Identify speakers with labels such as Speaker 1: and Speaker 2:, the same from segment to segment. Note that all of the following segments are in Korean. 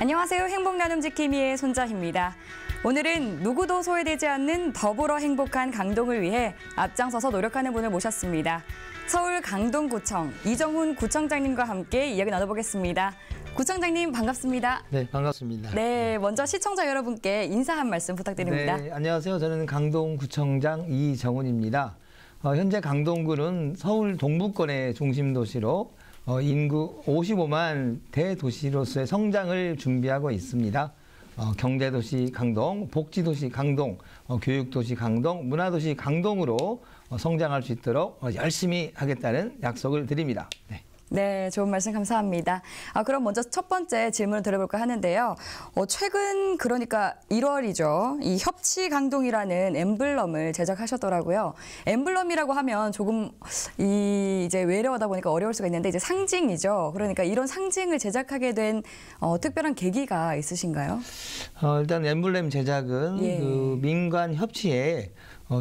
Speaker 1: 안녕하세요. 행복나눔지킴이의 손자희입니다. 오늘은 누구도 소외되지 않는 더불어 행복한 강동을 위해 앞장서서 노력하는 분을 모셨습니다. 서울 강동구청 이정훈 구청장님과 함께 이야기 나눠보겠습니다. 구청장님 반갑습니다.
Speaker 2: 네, 반갑습니다.
Speaker 1: 네, 먼저 시청자 여러분께 인사 한 말씀 부탁드립니다.
Speaker 2: 네, 안녕하세요. 저는 강동구청장 이정훈입니다. 현재 강동구는 서울 동부권의 중심 도시로 인구 55만 대도시로서의 성장을 준비하고 있습니다. 경제도시 강동, 복지도시 강동, 교육도시 강동, 문화도시 강동으로 성장할 수 있도록 열심히 하겠다는 약속을 드립니다. 네.
Speaker 1: 네, 좋은 말씀 감사합니다. 그럼 먼저 첫 번째 질문을 드려볼까 하는데요. 최근 그러니까 1월이죠. 이 협치강동이라는 엠블럼을 제작하셨더라고요. 엠블럼이라고 하면 조금 이제 외래어다 보니까 어려울 수가 있는데 이제 상징이죠. 그러니까 이런 상징을 제작하게 된 특별한 계기가 있으신가요?
Speaker 2: 일단 엠블럼 제작은 그 민관 협치의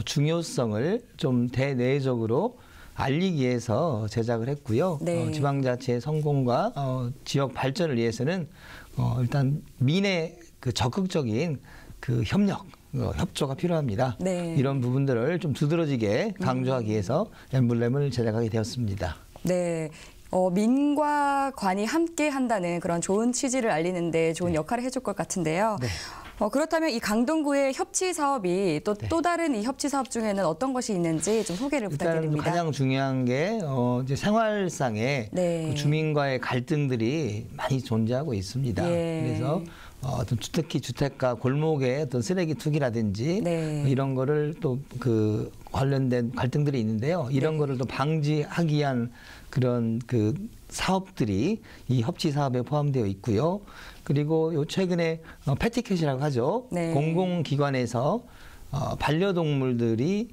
Speaker 2: 중요성을 좀 대내적으로 알리기 위해서 제작을 했고요.
Speaker 1: 네.
Speaker 2: 지방자치의 성공과 지역 발전을 위해서는 일단 민의 그 적극적인 그 협력, 협조가 필요합니다.
Speaker 1: 네.
Speaker 2: 이런 부분들을 좀 두드러지게 강조하기 위해서 엠블렘을 제작하게 되었습니다.
Speaker 1: 네. 민과 관이 함께 한다는 그런 좋은 취지를 알리는데 좋은 역할을 해줄 것 같은데요.
Speaker 2: 네.
Speaker 1: 그렇다면 이 강동구의 협치 사업이 또 다른 이 협치 사업 중에는 어떤 것이 있는지 좀 소개를 부탁드립니다.
Speaker 2: 가장 중요한 게 이제 생활상의
Speaker 1: 네.
Speaker 2: 그 주민과의 갈등들이 많이 존재하고 있습니다.
Speaker 1: 예.
Speaker 2: 그래서 특히 주택가 골목의 어떤 쓰레기 투기라든지
Speaker 1: 네.
Speaker 2: 이런 거를 또 그 관련된 갈등들이 있는데요. 이런
Speaker 1: 네.
Speaker 2: 거를 또 방지하기 위한 그런 그 사업들이 이 협치 사업에 포함되어 있고요. 그리고 요 최근에 패티캣이라고 하죠.
Speaker 1: 네.
Speaker 2: 공공기관에서 반려동물들이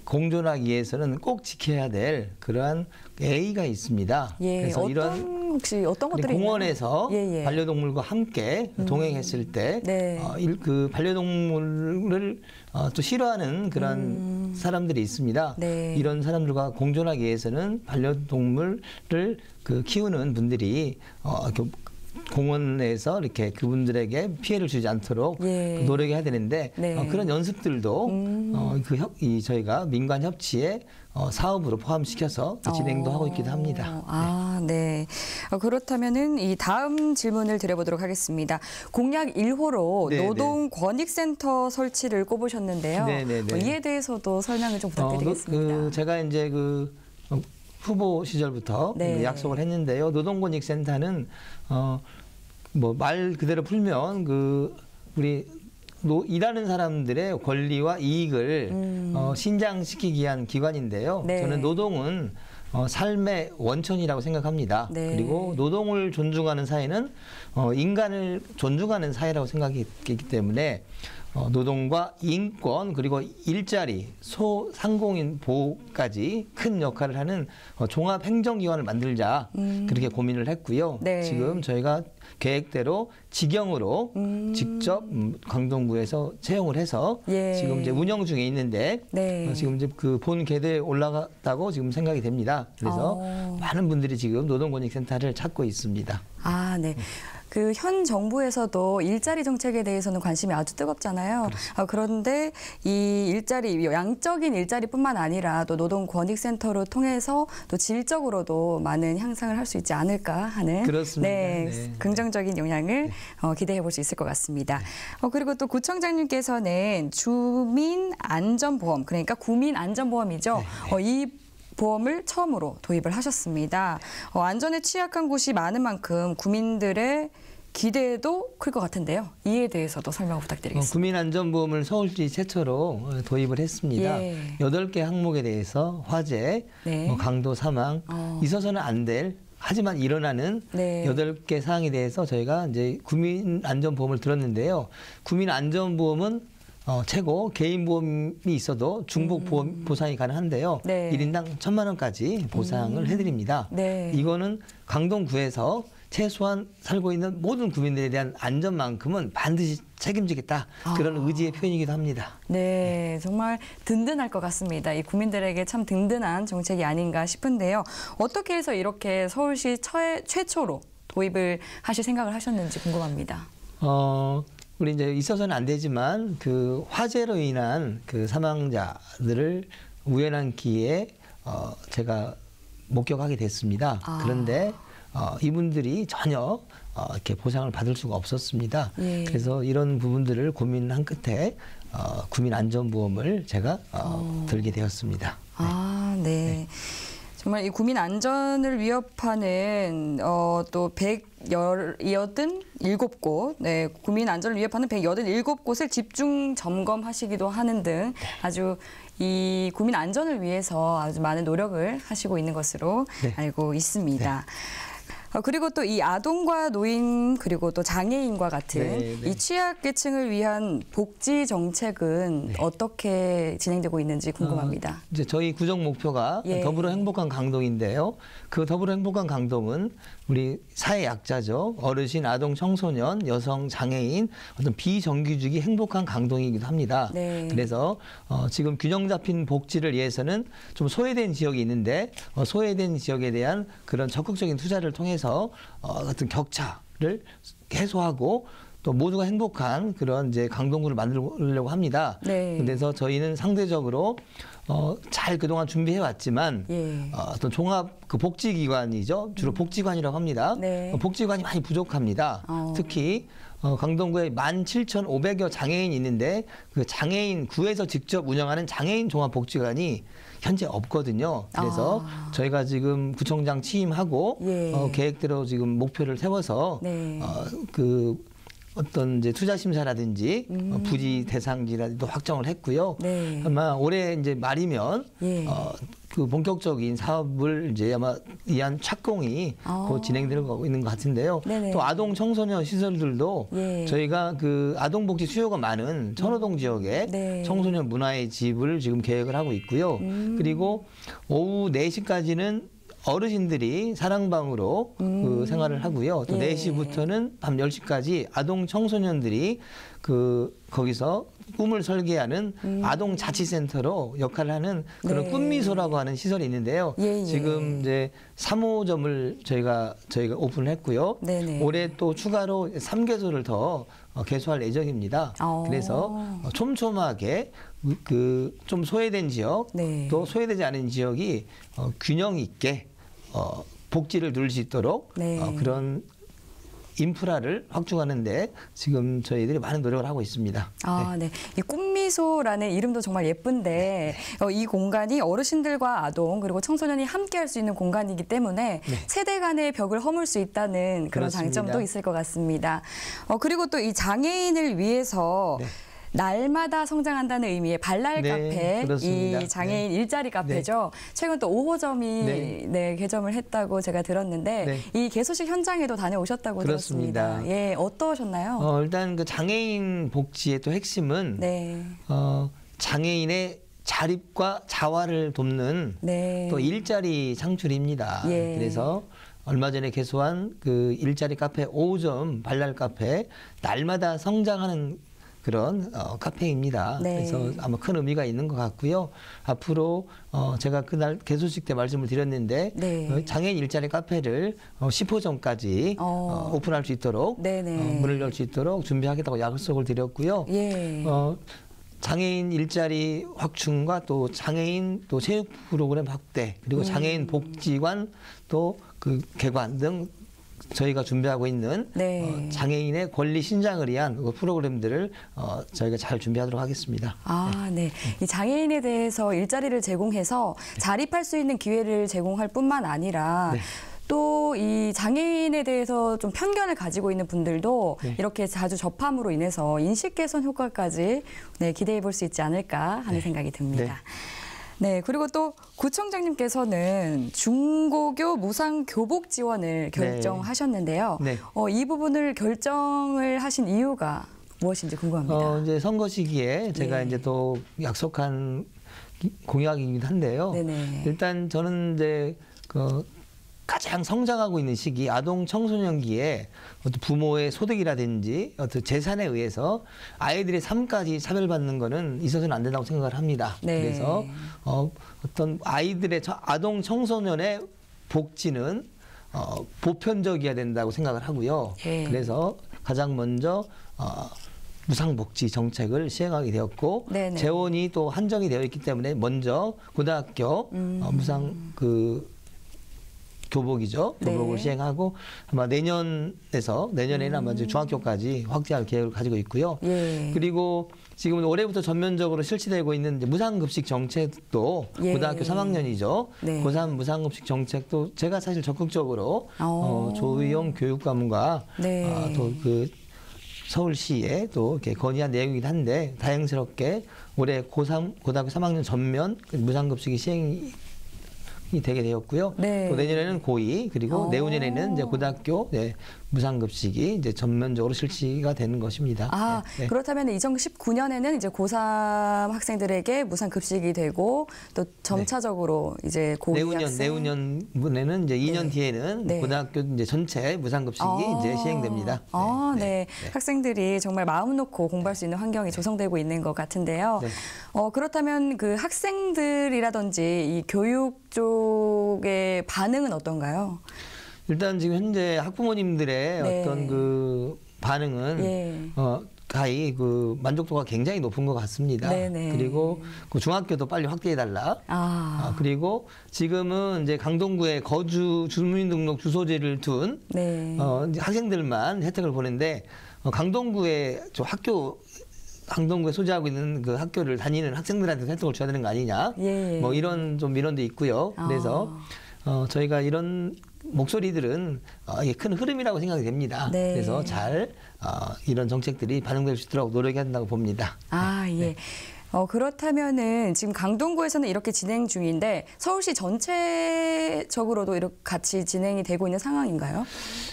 Speaker 2: 공존하기 위해서는 꼭 지켜야 될 그러한 A가 있습니다.
Speaker 1: 예.
Speaker 2: 그래서
Speaker 1: 혹시 어떤 것들이
Speaker 2: 공원에서
Speaker 1: 있나요? 예.
Speaker 2: 반려동물과 함께 동행했을 때
Speaker 1: 네.
Speaker 2: 그 반려동물을 또 싫어하는 그런 사람들이 있습니다.
Speaker 1: 네.
Speaker 2: 이런 사람들과 공존하기 위해서는 반려동물을 키우는 분들이 공원에서 이렇게 그분들에게 피해를 주지 않도록
Speaker 1: 예.
Speaker 2: 노력해야 되는데
Speaker 1: 네.
Speaker 2: 그런 연습들도 저희가 민관 협치의 사업으로 포함시켜서 진행도 하고 있기도 합니다.
Speaker 1: 네. 그렇다면은 이 다음 질문을 드려보도록 하겠습니다. 공약 1호로
Speaker 2: 네,
Speaker 1: 노동권익센터 설치를 꼽으셨는데요. 이에 대해서도 설명을 좀 부탁드리겠습니다.
Speaker 2: 제가 이제 후보 시절부터
Speaker 1: 네.
Speaker 2: 약속을 했는데요. 노동권익센터는 말 그대로 풀면 우리 일하는 사람들의 권리와 이익을 신장시키기 위한 기관인데요.
Speaker 1: 네.
Speaker 2: 저는 노동은 삶의 원천이라고 생각합니다.
Speaker 1: 네.
Speaker 2: 그리고 노동을 존중하는 사회는 인간을 존중하는 사회라고 생각했기 때문에 노동과 인권 그리고 일자리, 소상공인 보호까지 큰 역할을 하는 종합행정기관을 만들자 그렇게 고민을 했고요.
Speaker 1: 네.
Speaker 2: 지금 저희가 계획대로 직영으로 직접 강동구에서 채용을 해서
Speaker 1: 예.
Speaker 2: 지금 이제 운영 중에 있는데
Speaker 1: 네.
Speaker 2: 지금 이제 그 본 궤도에 올라갔다고 지금 생각이 됩니다. 그래서 많은 분들이 지금 노동권익센터를 찾고 있습니다.
Speaker 1: 네. 그 현 정부에서도 일자리 정책에 대해서는 관심이 아주 뜨겁잖아요. 그런데 이 일자리, 양적인 일자리뿐만 아니라 또 노동권익센터를 통해서 또 질적으로도 많은 향상을 할 수 있지 않을까 하는
Speaker 2: 그렇습니다.
Speaker 1: 네, 긍정적인 영향을 기대해 볼 수 있을 것 같습니다. 그리고 또 구청장님께서는 주민안전보험, 그러니까 구민안전보험이죠. 이 보험을 처음으로 도입을 하셨습니다. 안전에 취약한 곳이 많은 만큼 구민들의 기대도 클 것 같은데요. 이에 대해서도 설명 부탁드리겠습니다.
Speaker 2: 구민안전보험을 서울시 최초로 도입을 했습니다.
Speaker 1: 예.
Speaker 2: 8개 항목에 대해서 화재,
Speaker 1: 네.
Speaker 2: 강도 사망, 있어서는 안 될 하지만 일어나는
Speaker 1: 네.
Speaker 2: 8개 사항에 대해서 저희가 이제 구민안전보험을 들었는데요. 구민안전보험은 최고 개인보험이 있어도 중복 보상이 가능한데요.
Speaker 1: 네.
Speaker 2: 1인당 1,000만 원까지 보상을 해드립니다.
Speaker 1: 네.
Speaker 2: 이거는 강동구에서 최소한 살고 있는 모든 구민들에 대한 안전만큼은 반드시 책임지겠다. 그런 의지의 표현이기도 합니다.
Speaker 1: 네, 정말 든든할 것 같습니다. 이 국민들에게 참 든든한 정책이 아닌가 싶은데요. 어떻게 해서 이렇게 서울시 최초로 도입을 하실 생각을 하셨는지 궁금합니다.
Speaker 2: 우리 이제 있어서는 안 되지만 그 화재로 인한 그 사망자들을 우연한 기회에 제가 목격하게 됐습니다. 그런데 이분들이 전혀 이렇게 보상을 받을 수가 없었습니다.
Speaker 1: 예.
Speaker 2: 그래서 이런 부분들을 고민한 끝에 국민안전보험을 제가 들게 되었습니다.
Speaker 1: 아, 네. 정말 이 국민 안전을 위협하는 또 187곳, 네, 국민 안전을 위협하는 187곳을 집중 점검하시기도 하는 등 아주 이 국민 안전을 위해서 아주 많은 노력을 하시고 있는 것으로
Speaker 2: 네.
Speaker 1: 알고 있습니다. 그리고 또 이 아동과 노인 그리고 또 장애인과 같은
Speaker 2: 네, 네.
Speaker 1: 이 취약계층을 위한 복지 정책은 어떻게 진행되고 있는지 궁금합니다.
Speaker 2: 이제 저희 구정 목표가
Speaker 1: 예.
Speaker 2: 더불어 행복한 강동인데요. 그 더불어 행복한 강동은 우리 사회 약자죠. 어르신, 아동, 청소년, 여성, 장애인 어떤 비정규직이 행복한 강동이기도 합니다.
Speaker 1: 네.
Speaker 2: 그래서 지금 균형 잡힌 복지를 위해서는 좀 소외된 지역이 있는데 소외된 지역에 대한 그런 적극적인 투자를 통해서 어떤 격차를 해소하고 또 모두가 행복한 그런 이제 강동구를 만들려고 합니다.
Speaker 1: 네.
Speaker 2: 그래서 저희는 상대적으로 잘 그동안 준비해 왔지만
Speaker 1: 예.
Speaker 2: 어떤 종합 그 복지기관이죠. 주로 복지관이라고 합니다.
Speaker 1: 네.
Speaker 2: 복지관이 많이 부족합니다. 특히 강동구에 17,500여 장애인이 있는데 그 장애인 구에서 직접 운영하는 장애인 종합복지관이 현재 없거든요. 그래서 저희가 지금 구청장 취임하고
Speaker 1: 예.
Speaker 2: 계획대로 지금 목표를 세워서
Speaker 1: 네.
Speaker 2: 어떤 이제 투자 심사라든지 부지 대상지라도 확정을 했고요.
Speaker 1: 네.
Speaker 2: 아마 올해 이제 말이면
Speaker 1: 예.
Speaker 2: 그 본격적인 사업을 이제 아마 이한 착공이 곧 진행되고 있는 것 같은데요.
Speaker 1: 네네.
Speaker 2: 또 아동 청소년 시설들도
Speaker 1: 예.
Speaker 2: 저희가 그 아동 복지 수요가 많은 천호동 지역에
Speaker 1: 네.
Speaker 2: 청소년 문화의 집을 지금 계획을 하고 있고요. 그리고 오후 4시까지는 어르신들이 사랑방으로 그 생활을 하고요. 또
Speaker 1: 예.
Speaker 2: 4시부터는 밤 10시까지 아동 청소년들이 그 거기서 꿈을 설계하는 아동 자치센터로 역할을 하는 그런
Speaker 1: 네.
Speaker 2: 꿈미소라고 하는 시설이 있는데요.
Speaker 1: 예, 예.
Speaker 2: 지금 이제 3호점을 저희가 오픈을 했고요.
Speaker 1: 네네.
Speaker 2: 올해 또 추가로 3개소를 더 개소할 예정입니다. 그래서 촘촘하게 그 좀 소외된 지역,
Speaker 1: 네.
Speaker 2: 또 소외되지 않은 지역이 균형 있게 복지를 누릴 수 있도록
Speaker 1: 네.
Speaker 2: 그런 인프라를 확충하는데 지금 저희들이 많은 노력을 하고 있습니다.
Speaker 1: 아, 네. 이 꿈미소라는 이름도 정말 예쁜데 이 공간이 어르신들과 아동 그리고 청소년이 함께 할 수 있는 공간이기 때문에 세대 간의 벽을 허물 수 있다는 그런
Speaker 2: 그렇습니다.
Speaker 1: 장점도 있을 것 같습니다. 그리고 또 이 장애인을 위해서 날마다 성장한다는 의미의 발랄
Speaker 2: 네,
Speaker 1: 카페,
Speaker 2: 그렇습니다.
Speaker 1: 이 장애인 일자리 카페죠. 최근 또 5호점이
Speaker 2: 네.
Speaker 1: 개점을 했다고 제가 들었는데
Speaker 2: 네.
Speaker 1: 이 개소식 현장에도 다녀오셨다고
Speaker 2: 그렇습니다.
Speaker 1: 들었습니다. 예, 어떠셨나요?
Speaker 2: 일단 그 장애인 복지의 또 핵심은
Speaker 1: 네.
Speaker 2: 장애인의 자립과 자활을 돕는
Speaker 1: 네.
Speaker 2: 또 일자리 창출입니다.
Speaker 1: 예.
Speaker 2: 그래서 얼마 전에 개소한 그 일자리 카페 5호점 발랄 카페 날마다 성장하는 그런 카페입니다.
Speaker 1: 네.
Speaker 2: 그래서 아마 큰 의미가 있는 것 같고요. 앞으로 제가 그날 개소식 때 말씀을 드렸는데
Speaker 1: 네.
Speaker 2: 장애인 일자리 카페를 10호점까지 오픈할 수 있도록
Speaker 1: 네네.
Speaker 2: 문을 열 수 있도록 준비하겠다고 약속을 드렸고요.
Speaker 1: 예.
Speaker 2: 장애인 일자리 확충과 또 장애인 또 체육 프로그램 확대 그리고 장애인 복지관 또 그 개관 등 저희가 준비하고 있는
Speaker 1: 네.
Speaker 2: 장애인의 권리 신장을 위한 그 프로그램들을 저희가 잘 준비하도록 하겠습니다.
Speaker 1: 아, 네. 이 장애인에 대해서 일자리를 제공해서 자립할 수 있는 기회를 제공할 뿐만 아니라
Speaker 2: 네.
Speaker 1: 또 이 장애인에 대해서 좀 편견을 가지고 있는 분들도
Speaker 2: 네.
Speaker 1: 이렇게 자주 접함으로 인해서 인식 개선 효과까지 기대해 볼 수 있지 않을까 하는 생각이 듭니다. 네, 그리고 또 구청장님께서는 중고교 무상 교복 지원을 결정하셨는데요.
Speaker 2: 네.
Speaker 1: 이 부분을 결정을 하신 이유가 무엇인지 궁금합니다.
Speaker 2: 이제 선거 시기에 제가
Speaker 1: 네.
Speaker 2: 이제 또 약속한 공약이기도 한데요.
Speaker 1: 네네.
Speaker 2: 일단 저는 이제 그 가장 성장하고 있는 시기 아동 청소년기에 어떤 부모의 소득이라든지 어떤 재산에 의해서 아이들의 삶까지 차별받는 거는 있어서는 안 된다고 생각을 합니다.
Speaker 1: 네.
Speaker 2: 그래서 어떤 아이들의 아동 청소년의 복지는 보편적이어야 된다고 생각을 하고요.
Speaker 1: 예.
Speaker 2: 그래서 가장 먼저 무상복지 정책을 시행하게 되었고
Speaker 1: 네네.
Speaker 2: 재원이 또 한정이 되어 있기 때문에 먼저 고등학교 무상 교복이죠. 교복을
Speaker 1: 네.
Speaker 2: 시행하고 아마 내년에는 아마 이제 중학교까지 확대할 계획을 가지고 있고요.
Speaker 1: 예.
Speaker 2: 그리고 지금은 올해부터 전면적으로 실시되고 있는 이제 무상급식 정책도
Speaker 1: 예.
Speaker 2: 고등학교 3학년이죠.
Speaker 1: 네.
Speaker 2: 고3 무상급식 정책도 제가 사실 적극적으로
Speaker 1: 어.
Speaker 2: 조의용 교육감과
Speaker 1: 네.
Speaker 2: 또 그 서울시에 또 이렇게 건의한 내용이긴 한데 다행스럽게 올해 고등학교 3학년 전면 무상급식이 시행이 되게 되었고요.
Speaker 1: 네.
Speaker 2: 또 내년에는 고2 그리고 내후년에는 이제 고등학교 무상급식이 이제 전면적으로 실시가 되는 것입니다.
Speaker 1: 아,
Speaker 2: 네.
Speaker 1: 그렇다면 2019년에는 이제 고3 학생들에게 무상급식이 되고 또 점차적으로 이제 고2 학생
Speaker 2: 내후년에는 이제 2년
Speaker 1: 네.
Speaker 2: 뒤에는
Speaker 1: 네.
Speaker 2: 고등학교 이제 전체 무상급식이 이제 시행됩니다.
Speaker 1: 아, 네. 학생들이 정말 마음 놓고 공부할 수 있는 환경이 조성되고 있는 것 같은데요.
Speaker 2: 네.
Speaker 1: 그렇다면 그 학생들이라든지 이 교육 쪽의 반응은 어떤가요?
Speaker 2: 일단 지금 현재 학부모님들의
Speaker 1: 네.
Speaker 2: 어떤 그 반응은
Speaker 1: 예.
Speaker 2: 가히 그 만족도가 굉장히 높은 것 같습니다.
Speaker 1: 네네.
Speaker 2: 그리고 그 중학교도 빨리 확대해달라. 그리고 지금은 이제 강동구에 거주 주민등록 주소지를 둔
Speaker 1: 네.
Speaker 2: 이제 학생들만 혜택을 보는데 강동구에 강동구에 소재하고 있는 그 학교를 다니는 학생들한테 혜택을 줘야 되는 거 아니냐.
Speaker 1: 예.
Speaker 2: 뭐 이런 좀 민원도 있고요. 그래서 저희가 이런 목소리들은 이게 큰 흐름이라고 생각이 됩니다.
Speaker 1: 네.
Speaker 2: 그래서 잘 이런 정책들이 반영될 수 있도록 노력해야 한다고 봅니다.
Speaker 1: 아, 예.
Speaker 2: 네.
Speaker 1: 그렇다면은 지금 강동구에서는 이렇게 진행 중인데 서울시 전체적으로도 이렇게 같이 진행이 되고 있는 상황인가요?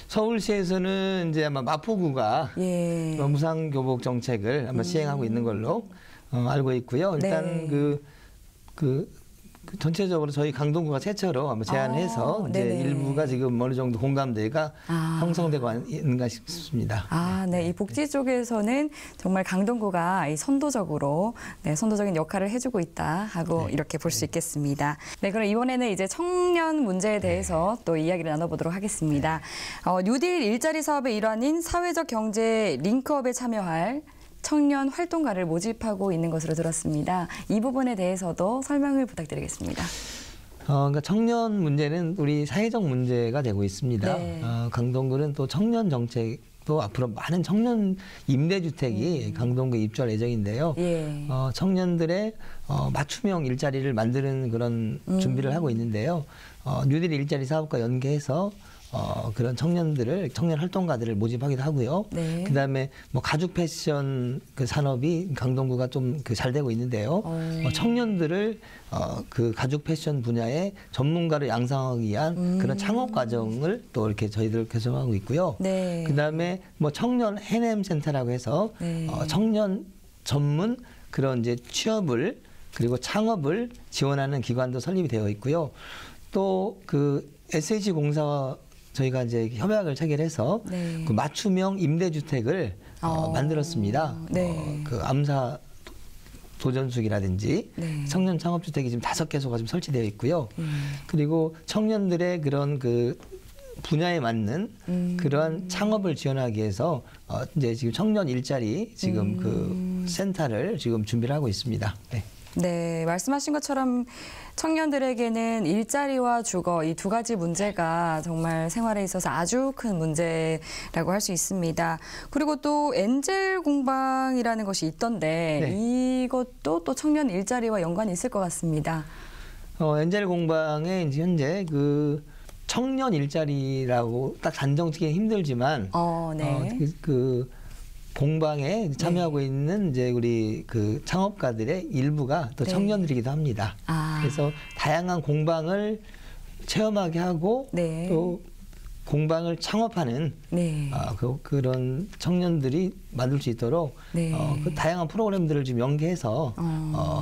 Speaker 2: 서울시에서는 이제 아마 마포구가
Speaker 1: 예.
Speaker 2: 무상교복 정책을 아마 시행하고 있는 걸로 알고 있고요. 일단
Speaker 1: 네.
Speaker 2: 전체적으로 저희 강동구가 최초로 아마 제안해서 이제
Speaker 1: 네네.
Speaker 2: 일부가 지금 어느 정도 공감대가 형성되고 있는가 싶습니다.
Speaker 1: 네. 이 복지 쪽에서는 정말 강동구가 이 선도적으로 선도적인 역할을 해주고 있다 하고 이렇게 볼 수 있겠습니다. 네, 그럼 이번에는 이제 청년 문제에 대해서 또 이야기를 나눠보도록 하겠습니다. 뉴딜 일자리 사업의 일환인 사회적 경제 링크업에 참여할 청년 활동가를 모집하고 있는 것으로 들었습니다. 이 부분에 대해서도 설명을 부탁드리겠습니다.
Speaker 2: 그러니까 청년 문제는 우리 사회적 문제가 되고 있습니다.
Speaker 1: 네.
Speaker 2: 강동구는 또 청년 정책도 앞으로 많은 청년 임대주택이 강동구에 입주할 예정인데요.
Speaker 1: 예.
Speaker 2: 청년들의 맞춤형 일자리를 만드는 그런 준비를 하고 있는데요. 뉴딜 일자리 사업과 연계해서 그런 청년 활동가들을 모집하기도 하고요.
Speaker 1: 네.
Speaker 2: 그다음에 뭐 가죽 패션 그 산업이 강동구가 좀 잘 되고 있는데요. 청년들을 그 가죽 패션 분야의 전문가로 양성하기 위한 그런 창업 과정을 또 이렇게 저희들 개설하고 있고요.
Speaker 1: 네.
Speaker 2: 그다음에 뭐 청년 해냄 센터라고 해서
Speaker 1: 네. 청년
Speaker 2: 전문 그런 이제 취업을 그리고 창업을 지원하는 기관도 설립이 되어 있고요. 또 그 SH공사와 저희가 이제 협약을 체결해서
Speaker 1: 네.
Speaker 2: 그 맞춤형 임대주택을 만들었습니다.
Speaker 1: 네.
Speaker 2: 그 암사 도전숙이라든지
Speaker 1: 네.
Speaker 2: 청년 창업주택이 지금 5개소가 지금 설치되어 있고요. 그리고 청년들의 그런 그 분야에 맞는 그러한 창업을 지원하기 위해서 이제 지금 청년 일자리 지금 그 센터를 지금 준비를 하고 있습니다. 네.
Speaker 1: 네, 말씀하신 것처럼 청년들에게는 일자리와 주거 이 두 가지 문제가 정말 생활에 있어서 아주 큰 문제라고 할 수 있습니다. 그리고 또 엔젤 공방이라는 것이 있던데
Speaker 2: 네.
Speaker 1: 이것도 또 청년 일자리와 연관이 있을 것 같습니다.
Speaker 2: 엔젤 공방에 이제 현재 그 청년 일자리라고 딱 단정짓기는 힘들지만
Speaker 1: 네.
Speaker 2: 그 공방에 참여하고 있는 이제 우리 그 창업가들의 일부가 또 청년들이기도 합니다. 그래서 다양한 공방을 체험하게 하고
Speaker 1: 네.
Speaker 2: 또 공방을 창업하는 그런 청년들이 만들 수 있도록 그 다양한 프로그램들을 지금 연계해서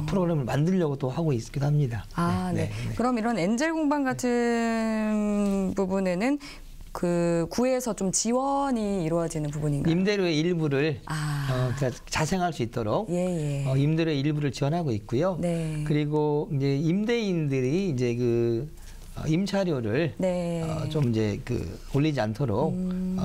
Speaker 2: 프로그램을 만들려고 또 하고 있기도 합니다.
Speaker 1: 네. 그럼 이런 엔젤 공방 같은 부분에는 그 구에서 좀 지원이 이루어지는 부분인가요?
Speaker 2: 임대료의 일부를 그러니까 자생할 수 있도록 임대료의 일부를 지원하고 있고요.
Speaker 1: 네.
Speaker 2: 그리고 이제 임대인들이 이제 그 임차료를
Speaker 1: 네.
Speaker 2: 좀 이제 올리지 않도록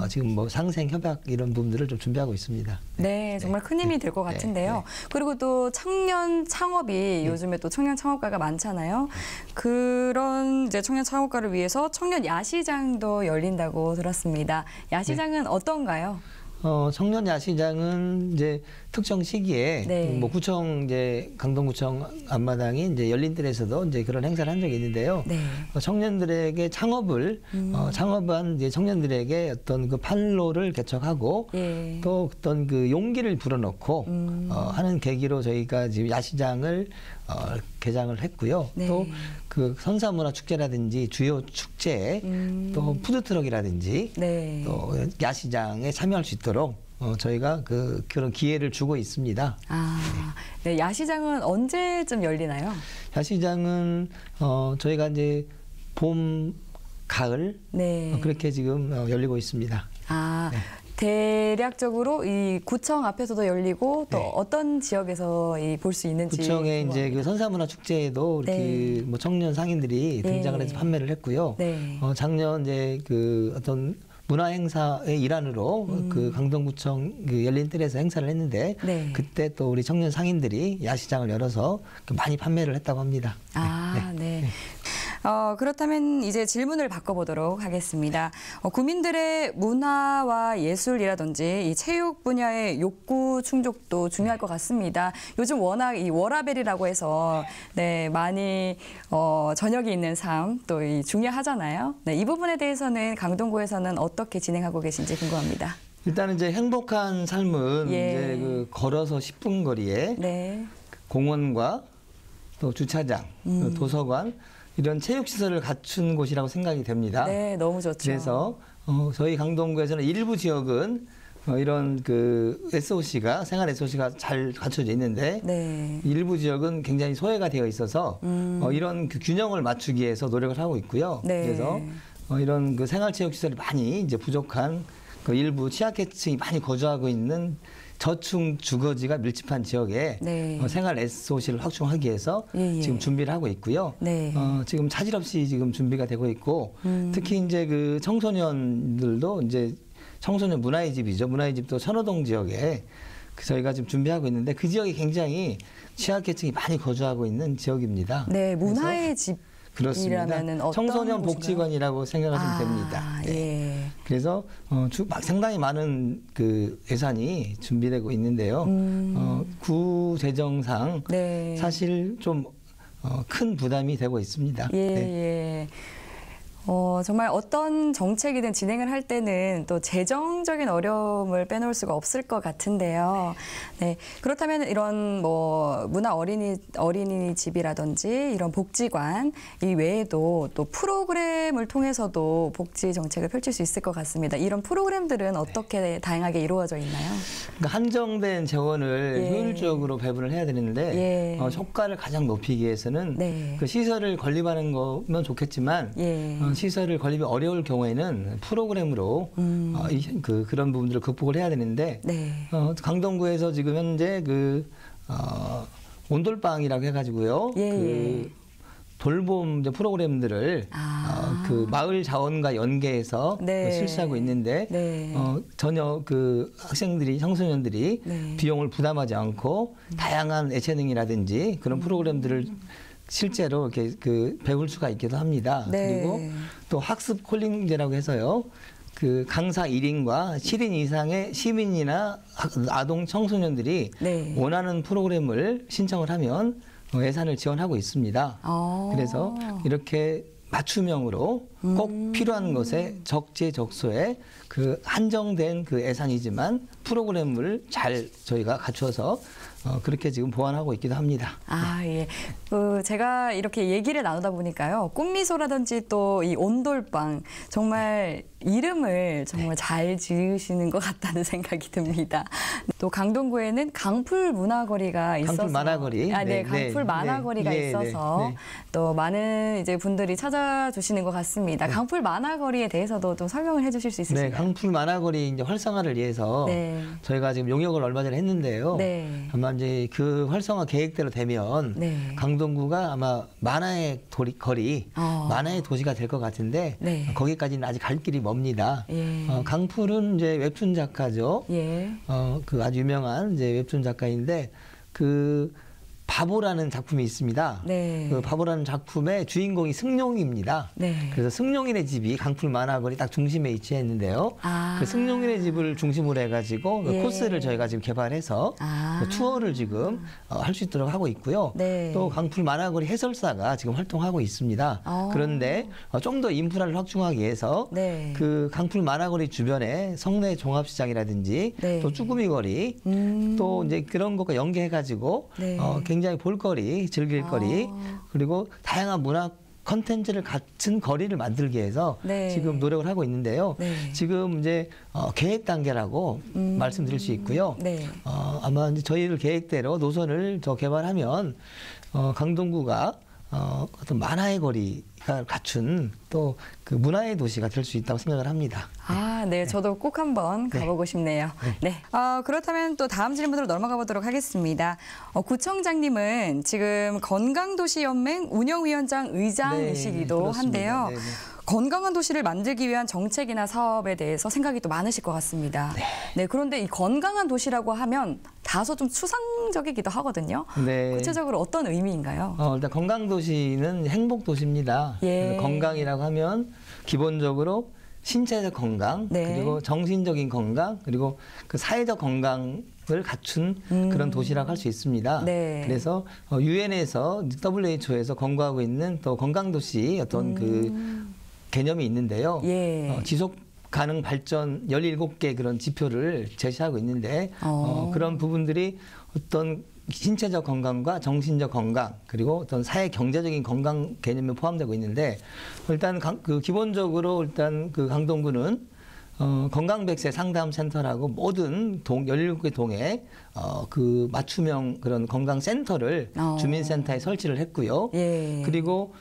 Speaker 2: 지금 뭐 상생 협약 이런 부분들을 좀 준비하고 있습니다.
Speaker 1: 네, 정말 큰 힘이 될 것 같은데요. 그리고 또 청년 창업이 요즘에 또 청년 창업가가 많잖아요. 그런 이제 청년 창업가를 위해서 청년 야시장도 열린다고 들었습니다. 야시장은 어떤가요?
Speaker 2: 청년 야시장은 이제 특정 시기에
Speaker 1: 네.
Speaker 2: 뭐 구청 이제 강동구청 앞마당이 이제 열린 때에서도 이제 그런 행사를 한 적이 있는데요.
Speaker 1: 네.
Speaker 2: 청년들에게 창업을 창업한 이제 청년들에게 어떤 그 판로를 개척하고
Speaker 1: 예.
Speaker 2: 또 어떤 그 용기를 불어넣고 하는 계기로 저희가 지금 야시장을 개장을 했고요.
Speaker 1: 네.
Speaker 2: 또 그 선사문화 축제라든지 주요 축제에 또 푸드트럭이라든지
Speaker 1: 네.
Speaker 2: 또 야시장에 참여할 수 있도록 저희가 그런 기회를 주고 있습니다.
Speaker 1: 아, 네, 야시장은 언제쯤 열리나요?
Speaker 2: 야시장은 저희가 이제 봄, 가을
Speaker 1: 네.
Speaker 2: 그렇게 지금 열리고 있습니다.
Speaker 1: 아, 대략적으로 이 구청 앞에서도 열리고 또
Speaker 2: 네.
Speaker 1: 어떤 지역에서 볼 수 있는지
Speaker 2: 구청에 이제
Speaker 1: 궁금합니다.
Speaker 2: 그 선사문화 축제에도 이렇게
Speaker 1: 네.
Speaker 2: 뭐 청년 상인들이 등장을 해서 판매를 했고요.
Speaker 1: 네.
Speaker 2: 작년 이제 그 어떤 문화 행사의 일환으로 그 강동구청 그 열린 뜰에서 행사를 했는데
Speaker 1: 네.
Speaker 2: 그때 또 우리 청년 상인들이 야시장을 열어서 많이 판매를 했다고 합니다.
Speaker 1: 아, 네. 그렇다면 이제 질문을 바꿔보도록 하겠습니다. 국민들의 문화와 예술이라든지 이 체육 분야의 욕구 충족도 중요할 것 같습니다. 요즘 워낙 이 워라밸이라고 해서 네, 많이 저녁이 있는 삶 또 중요하잖아요. 네, 이 부분에 대해서는 강동구에서는 어떻게 진행하고 계신지 궁금합니다.
Speaker 2: 일단은 이제 행복한 삶은
Speaker 1: 예.
Speaker 2: 이제 그 걸어서 10분 거리에
Speaker 1: 네.
Speaker 2: 공원과 또 주차장, 또 도서관 이런 체육 시설을 갖춘 곳이라고 생각이 됩니다.
Speaker 1: 네, 너무 좋죠.
Speaker 2: 그래서 저희 강동구에서는 일부 지역은 이런 그 SOC가 생활 SOC가 잘 갖춰져 있는데
Speaker 1: 네.
Speaker 2: 일부 지역은 굉장히 소외가 되어 있어서 이런 그 균형을 맞추기 위해서 노력을 하고 있고요.
Speaker 1: 네.
Speaker 2: 그래서 이런 그 생활체육시설이 많이 이제 부족한 그 일부 취약계층이 많이 거주하고 있는 저층 주거지가 밀집한 지역에
Speaker 1: 네.
Speaker 2: 생활 SOC를 확충하기 위해서
Speaker 1: 예, 예.
Speaker 2: 지금 준비를 하고 있고요.
Speaker 1: 네.
Speaker 2: 지금 차질 없이 지금 준비가 되고 있고 특히 이제 그 청소년들도 이제 청소년 문화의 집이죠. 문화의 집도 천호동 지역에 저희가 지금 준비하고 있는데 그 지역이 굉장히 취약계층이 많이 거주하고 있는 지역입니다.
Speaker 1: 네, 문화의 집.
Speaker 2: 그렇습니다.
Speaker 1: 이라면은 어떤
Speaker 2: 청소년
Speaker 1: 곳인가요?
Speaker 2: 복지관이라고 생각하시면 됩니다. 네.
Speaker 1: 예.
Speaker 2: 그래서 상당히 많은 그 예산이 준비되고 있는데요. 구 재정상
Speaker 1: 네.
Speaker 2: 사실 좀 큰 부담이 되고 있습니다.
Speaker 1: 예,
Speaker 2: 네.
Speaker 1: 예. 정말 어떤 정책이든 진행을 할 때는 또 재정적인 어려움을 빼놓을 수가 없을 것 같은데요. 네. 그렇다면 이런 뭐 문화 어린이집이라든지 이런 복지관 이 외에도 또 프로그램을 통해서도 복지 정책을 펼칠 수 있을 것 같습니다. 이런 프로그램들은 어떻게 다양하게 이루어져 있나요?
Speaker 2: 그러니까 한정된 재원을
Speaker 1: 예.
Speaker 2: 효율적으로 배분을 해야 되는데
Speaker 1: 예.
Speaker 2: 효과를 가장 높이기 위해서는
Speaker 1: 네.
Speaker 2: 그 시설을 건립하는 거면 좋겠지만
Speaker 1: 예.
Speaker 2: 시설을 건립이 어려울 경우에는 프로그램으로 그런 부분들을 극복을 해야 되는데
Speaker 1: 네.
Speaker 2: 강동구에서 지금 현재 온돌방이라고 해가지고요.
Speaker 1: 예,
Speaker 2: 그 돌봄 이제 프로그램들을 그 마을 자원과 연계해서
Speaker 1: 네.
Speaker 2: 실시하고 있는데
Speaker 1: 네.
Speaker 2: 전혀 그 학생들이 청소년들이
Speaker 1: 네.
Speaker 2: 비용을 부담하지 않고 다양한 예체능이라든지 그런 프로그램들을 실제로 이렇게 그 배울 수가 있기도 합니다.
Speaker 1: 네.
Speaker 2: 그리고 또 학습 콜링제라고 해서요. 그 강사 1인과 7인 이상의 시민이나 아동 청소년들이
Speaker 1: 네.
Speaker 2: 원하는 프로그램을 신청을 하면 예산을 지원하고 있습니다. 그래서 이렇게 맞춤형으로 꼭 필요한 것에 적재적소에 그 한정된 그 예산이지만 프로그램을 잘 저희가 갖춰서 그렇게 지금 보완하고 있기도 합니다.
Speaker 1: 예. 제가 이렇게 얘기를 나누다 보니까요. 꽃미소라든지 또 이 온돌방 정말 이름을 정말 잘 지으시는 것 같다는 생각이 듭니다. 또 강동구에는 강풀 문화거리가 있어서
Speaker 2: 강풀 만화거리.
Speaker 1: 네, 강풀 만화거리가 있어서 또 많은 이제 분들이 찾아주시는 것 같습니다. 강풀 만화거리에 대해서도 좀 설명을 해주실 수 있으신가요?
Speaker 2: 네, 강풀 만화거리 이제 활성화를 위해서
Speaker 1: 네.
Speaker 2: 저희가 지금 용역을 얼마 전에 했는데요.
Speaker 1: 네.
Speaker 2: 아마 이제 그 활성화 계획대로 되면
Speaker 1: 네.
Speaker 2: 강동구가 아마 만화의 거리, 만화의 도시가 될 것 같은데
Speaker 1: 네.
Speaker 2: 거기까지는 아직 갈 길이 멉니다.
Speaker 1: 예.
Speaker 2: 강풀은 이제 웹툰 작가죠.
Speaker 1: 예.
Speaker 2: 그 아주 유명한 이제 웹툰 작가인데 그 바보라는 작품이 있습니다.
Speaker 1: 네.
Speaker 2: 그 바보라는 작품의 주인공이 승룡입니다.
Speaker 1: 네.
Speaker 2: 그래서 승룡이네 집이 강풀 만화거리 딱 중심에 위치했는데요.
Speaker 1: 아.
Speaker 2: 그 승룡이네 집을 중심으로 해가지고 그
Speaker 1: 예.
Speaker 2: 코스를 저희가 지금 개발해서 그 투어를 지금 할 수 있도록 하고 있고요.
Speaker 1: 네.
Speaker 2: 또 강풀 만화거리 해설사가 지금 활동하고 있습니다. 그런데 좀 더 인프라를 확충하기 위해서
Speaker 1: 네.
Speaker 2: 그 강풀 만화거리 주변에 성내 종합시장이라든지
Speaker 1: 네.
Speaker 2: 또 쭈꾸미 거리 또 이제 그런 것과 연계해가지고
Speaker 1: 네.
Speaker 2: 굉장히 볼거리, 즐길거리 그리고 다양한 문화 컨텐츠를 갖춘 거리를 만들기 위해서
Speaker 1: 네.
Speaker 2: 지금 노력을 하고 있는데요.
Speaker 1: 네.
Speaker 2: 지금 이제 계획 단계라고 말씀드릴 수 있고요.
Speaker 1: 네.
Speaker 2: 아마 이제 저희들 계획대로 노선을 더 개발하면 강동구가 어떤 만화의 거리가 갖춘 또 그 문화의 도시가 될 수 있다고 생각을 합니다.
Speaker 1: 네. 저도 꼭 한번 가보고 싶네요. 네. 그렇다면 또 다음 질문으로 넘어가 보도록 하겠습니다. 구청장님은 지금 건강도시연맹 운영위원장 의장이시기도
Speaker 2: 그렇습니다.
Speaker 1: 한데요.
Speaker 2: 네네.
Speaker 1: 건강한 도시를 만들기 위한 정책이나 사업에 대해서 생각이 또 많으실 것 같습니다. 네. 그런데 이 건강한 도시라고 하면 다소 좀 추상적이기도 하거든요.
Speaker 2: 네.
Speaker 1: 구체적으로 어떤 의미인가요?
Speaker 2: 일단 건강도시는 행복도시입니다.
Speaker 1: 예.
Speaker 2: 건강이라고 하면 기본적으로 신체적 건강,
Speaker 1: 네.
Speaker 2: 그리고 정신적인 건강, 그리고 그 사회적 건강을 갖춘 그런 도시라고 할 수 있습니다.
Speaker 1: 네.
Speaker 2: 그래서 유엔에서 WHO에서 권고하고 있는 또 건강도시 어떤 그 개념이 있는데요.
Speaker 1: 예.
Speaker 2: 지속 가능 발전 17개 그런 지표를 제시하고 있는데 그런 부분들이 어떤 신체적 건강과 정신적 건강 그리고 어떤 사회 경제적인 건강 개념에 포함되고 있는데 일단 기본적으로 일단 그 강동구는 건강 100세 상담 센터라고 모든 17개 동에 그 맞춤형 그런 건강 센터를 주민센터에 설치를 했고요.
Speaker 1: 예.
Speaker 2: 그리고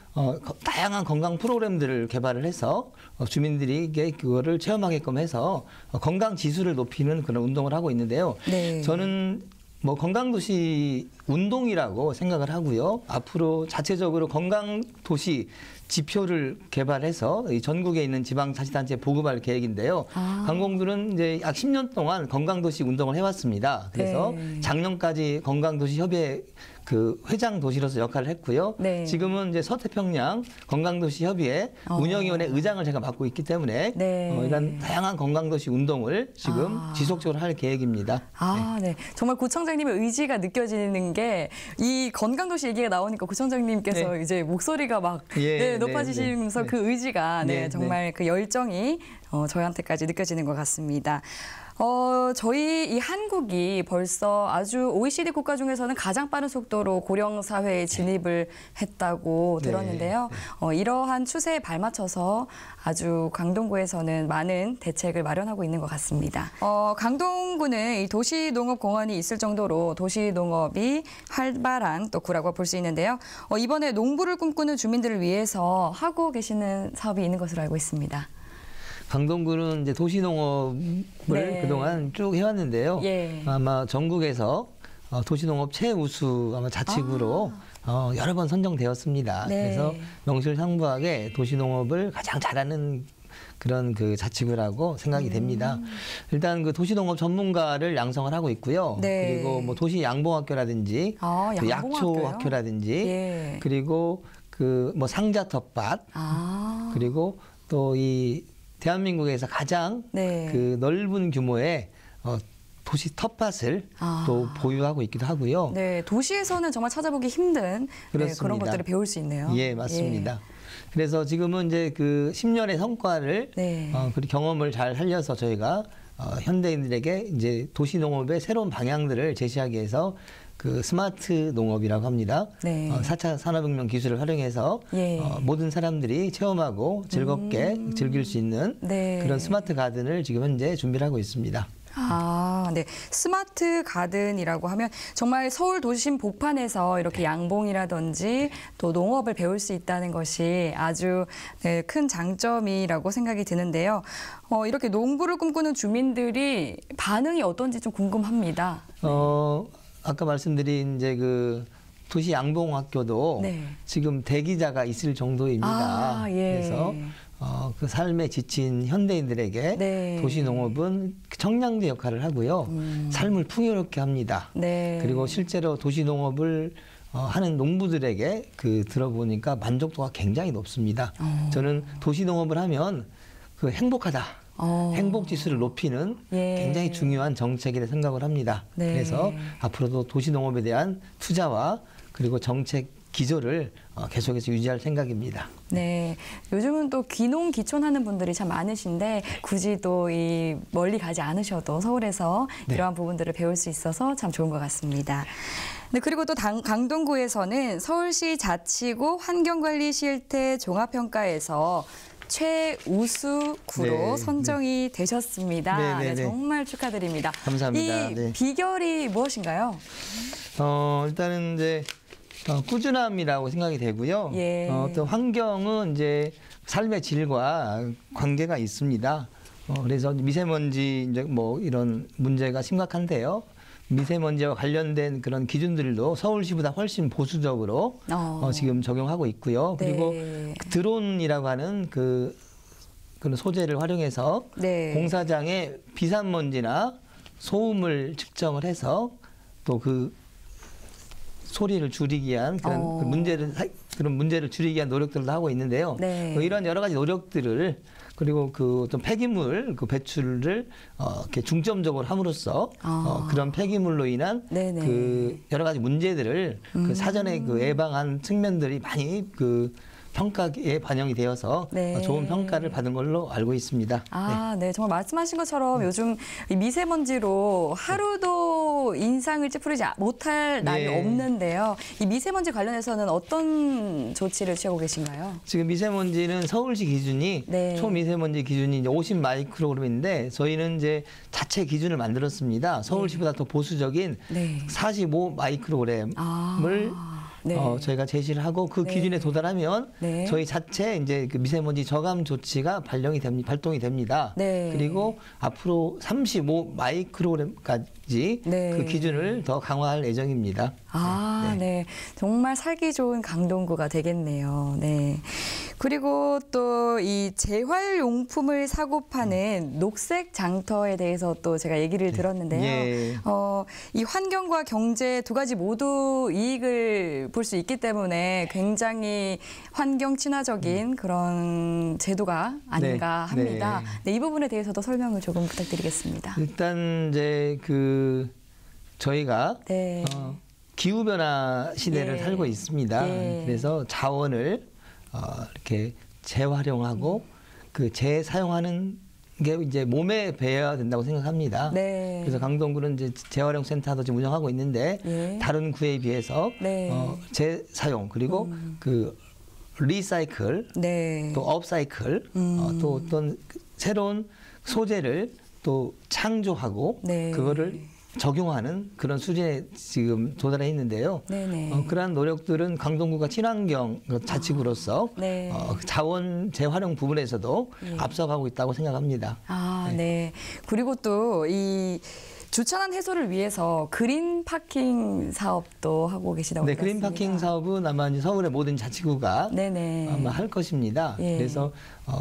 Speaker 2: 다양한 건강 프로그램들을 개발을 해서 주민들이 그거를 체험하게끔 해서 건강 지수를 높이는 그런 운동을 하고 있는데요.
Speaker 1: 네.
Speaker 2: 저는 뭐 건강도시 운동이라고 생각을 하고요. 앞으로 자체적으로 건강도시 지표를 개발해서 이 전국에 있는 지방자치단체에 보급할 계획인데요. 강공구는 이제 약 10년 동안 건강도시 운동을 해왔습니다. 그래서
Speaker 1: 네.
Speaker 2: 작년까지 건강도시협의회 그 회장 도시로서 역할을 했고요.
Speaker 1: 네.
Speaker 2: 지금은 이제 서태평양 건강도시협의회 운영위원회 의장을 제가 맡고 있기 때문에
Speaker 1: 네.
Speaker 2: 이런 다양한 건강도시 운동을 지금 지속적으로 할 계획입니다.
Speaker 1: 네. 정말 구청장님의 의지가 느껴지는 게 이 건강도시 얘기가 나오니까 구청장님께서 이제 목소리가 막 높아지시면서 그 의지가 정말 그 열정이 저희한테까지 느껴지는 것 같습니다. 저희 이 한국이 벌써 아주 OECD 국가 중에서는 가장 빠른 속도로 고령 사회에 진입을 했다고 들었는데요. 이러한 추세에 발맞춰서 아주 강동구에서는 많은 대책을 마련하고 있는 것 같습니다. 강동구는 이 도시농업공원이 있을 정도로 도시농업이 활발한 또 구라고 볼 수 있는데요. 이번에 농부를 꿈꾸는 주민들을 위해서 하고 계시는 사업이 있는 것으로 알고 있습니다.
Speaker 2: 강동구는 이제 도시농업을 그동안 쭉 해왔는데요.
Speaker 1: 예.
Speaker 2: 아마 전국에서 도시농업 최우수 아마 자치구로 여러 번 선정되었습니다.
Speaker 1: 네.
Speaker 2: 그래서 명실상부하게 도시농업을 가장 잘하는 그런 그 자치구라고 생각이 됩니다. 일단 그 도시농업 전문가를 양성을 하고 있고요.
Speaker 1: 네.
Speaker 2: 그리고 뭐 도시 양봉학교라든지 그 약초학교라든지 그리고 그 뭐 상자 텃밭 그리고 또 이 대한민국에서 가장 그 넓은 규모의 도시 텃밭을 또 보유하고 있기도 하고요.
Speaker 1: 네, 도시에서는 정말 찾아보기 힘든 그런 것들을 배울 수 있네요.
Speaker 2: 예, 맞습니다. 그래서 지금은 이제 그 10년의 성과를 그 경험을 잘 살려서 저희가 현대인들에게 이제 도시 농업의 새로운 방향들을 제시하기 위해서 그 스마트 농업이라고 합니다.
Speaker 1: 네.
Speaker 2: 4차 산업혁명 기술을 활용해서
Speaker 1: 예.
Speaker 2: 모든 사람들이 체험하고 즐겁게 즐길 수 있는
Speaker 1: 네.
Speaker 2: 그런 스마트 가든을 지금 현재 준비를 하고 있습니다.
Speaker 1: 아, 네. 스마트 가든이라고 하면 정말 서울 도심 복판에서 이렇게 양봉이라든지 또 농업을 배울 수 있다는 것이 아주 네, 큰 장점이라고 생각이 드는데요. 이렇게 농부를 꿈꾸는 주민들이 반응이 어떤지 좀 궁금합니다.
Speaker 2: 아까 말씀드린 이제 그 도시 양봉학교도
Speaker 1: 네.
Speaker 2: 지금 대기자가 있을 정도입니다.
Speaker 1: 아, 예.
Speaker 2: 그래서 그 삶에 지친 현대인들에게
Speaker 1: 네.
Speaker 2: 도시농업은 청량제 역할을 하고요. 삶을 풍요롭게 합니다.
Speaker 1: 네.
Speaker 2: 그리고 실제로 도시농업을 하는 농부들에게 들어보니까 만족도가 굉장히 높습니다. 저는 도시농업을 하면 행복하다. 행복 지수를 높이는
Speaker 1: 예.
Speaker 2: 굉장히 중요한 정책이라 생각을 합니다.
Speaker 1: 네.
Speaker 2: 그래서 앞으로도 도시농업에 대한 투자와 그리고 정책 기조를 계속해서 유지할 생각입니다.
Speaker 1: 네, 요즘은 또 귀농 귀촌하는 분들이 참 많으신데 굳이 또 이 멀리 가지 않으셔도 서울에서
Speaker 2: 네.
Speaker 1: 이러한 부분들을 배울 수 있어서 참 좋은 것 같습니다. 네, 그리고 또 강동구에서는 서울시 자치구 환경관리 실태 종합평가에서 최우수구로
Speaker 2: 네,
Speaker 1: 선정이 되셨습니다.
Speaker 2: 네, 네,
Speaker 1: 네,
Speaker 2: 네.
Speaker 1: 정말 축하드립니다.
Speaker 2: 감사합니다.
Speaker 1: 이
Speaker 2: 네.
Speaker 1: 비결이 무엇인가요?
Speaker 2: 일단은 이제 꾸준함이라고 생각이 되고요.
Speaker 1: 예.
Speaker 2: 또 환경은 이제 삶의 질과 관계가 있습니다. 그래서 미세먼지 이제 뭐 이런 문제가 심각한데요. 미세먼지와 관련된 그런 기준들도 서울시보다 훨씬 보수적으로 지금 적용하고 있고요. 그리고
Speaker 1: 네.
Speaker 2: 드론이라고 하는 그런 소재를 활용해서
Speaker 1: 네.
Speaker 2: 공사장의 비산먼지나 소음을 측정을 해서 또 소리를 줄이기 위한 그런 문제를 줄이기 위한 노력들도 하고 있는데요.
Speaker 1: 네.
Speaker 2: 이런 여러 가지 노력들을 그리고 어떤 폐기물 배출을 이렇게 중점적으로 함으로써 그런 폐기물로 인한
Speaker 1: 네네.
Speaker 2: 여러 가지 문제들을 사전에 예방한 측면들이 많이 평가에 반영이 되어서
Speaker 1: 네.
Speaker 2: 좋은 평가를 받은 걸로 알고 있습니다.
Speaker 1: 아, 네. 정말 말씀하신 것처럼 요즘 이 미세먼지로 하루도 인상을 찌푸리지 못할 날이
Speaker 2: 네.
Speaker 1: 없는데요. 이 미세먼지 관련해서는 어떤 조치를 취하고 계신가요?
Speaker 2: 지금 미세먼지는 서울시 기준이
Speaker 1: 네.
Speaker 2: 초미세먼지 기준이 이제 50 마이크로그램인데 저희는 이제 자체 기준을 만들었습니다. 서울시보다 더 보수적인
Speaker 1: 네.
Speaker 2: 45 마이크로그램을
Speaker 1: 네.
Speaker 2: 저희가 제시를 하고 그
Speaker 1: 네.
Speaker 2: 기준에 도달하면
Speaker 1: 네.
Speaker 2: 저희 자체 이제 미세먼지 저감 조치가 발동이 됩니다.
Speaker 1: 네.
Speaker 2: 그리고 앞으로 35 마이크로그램까지
Speaker 1: 네.
Speaker 2: 그 기준을 더 강화할 예정입니다.
Speaker 1: 아, 네. 정말 살기 좋은 강동구가 되겠네요. 네. 그리고 또 이 재활용품을 사고 파는 녹색 장터에 대해서 또 제가 얘기를 들었는데요.
Speaker 2: 예.
Speaker 1: 이 환경과 경제 두 가지 모두 이익을 볼 수 있기 때문에 굉장히 환경 친화적인 그런 제도가 아닌가
Speaker 2: 네.
Speaker 1: 합니다. 네, 이 부분에 대해서도 설명을 조금 부탁드리겠습니다.
Speaker 2: 일단 이제 저희가
Speaker 1: 네.
Speaker 2: 기후 변화 시대를
Speaker 1: 예.
Speaker 2: 살고 있습니다.
Speaker 1: 예.
Speaker 2: 그래서 자원을 이렇게 재활용하고 재사용하는 게 이제 몸에 배어야 된다고 생각합니다.
Speaker 1: 네.
Speaker 2: 그래서 강동구는 이제 재활용 센터도 지금 운영하고 있는데
Speaker 1: 예.
Speaker 2: 다른 구에 비해서
Speaker 1: 네.
Speaker 2: 재사용 그리고 리사이클
Speaker 1: 네.
Speaker 2: 또 업사이클 또 어떤 새로운 소재를 또 창조하고
Speaker 1: 네.
Speaker 2: 그거를 적용하는 그런 수준에 지금 도달해 있는데요.
Speaker 1: 네네.
Speaker 2: 그러한 노력들은 강동구가 친환경 자치구로서
Speaker 1: 네.
Speaker 2: 자원 재활용 부분에서도
Speaker 1: 예.
Speaker 2: 앞서가고 있다고 생각합니다.
Speaker 1: 아, 네. 그리고 또 이 주차난 해소를 위해서 그린 파킹 사업도 하고 계시다고
Speaker 2: 네,
Speaker 1: 들었습니다.
Speaker 2: 그린 파킹 사업은 아마 이제 서울의 모든 자치구가
Speaker 1: 네네.
Speaker 2: 아마 할 것입니다.
Speaker 1: 예.
Speaker 2: 그래서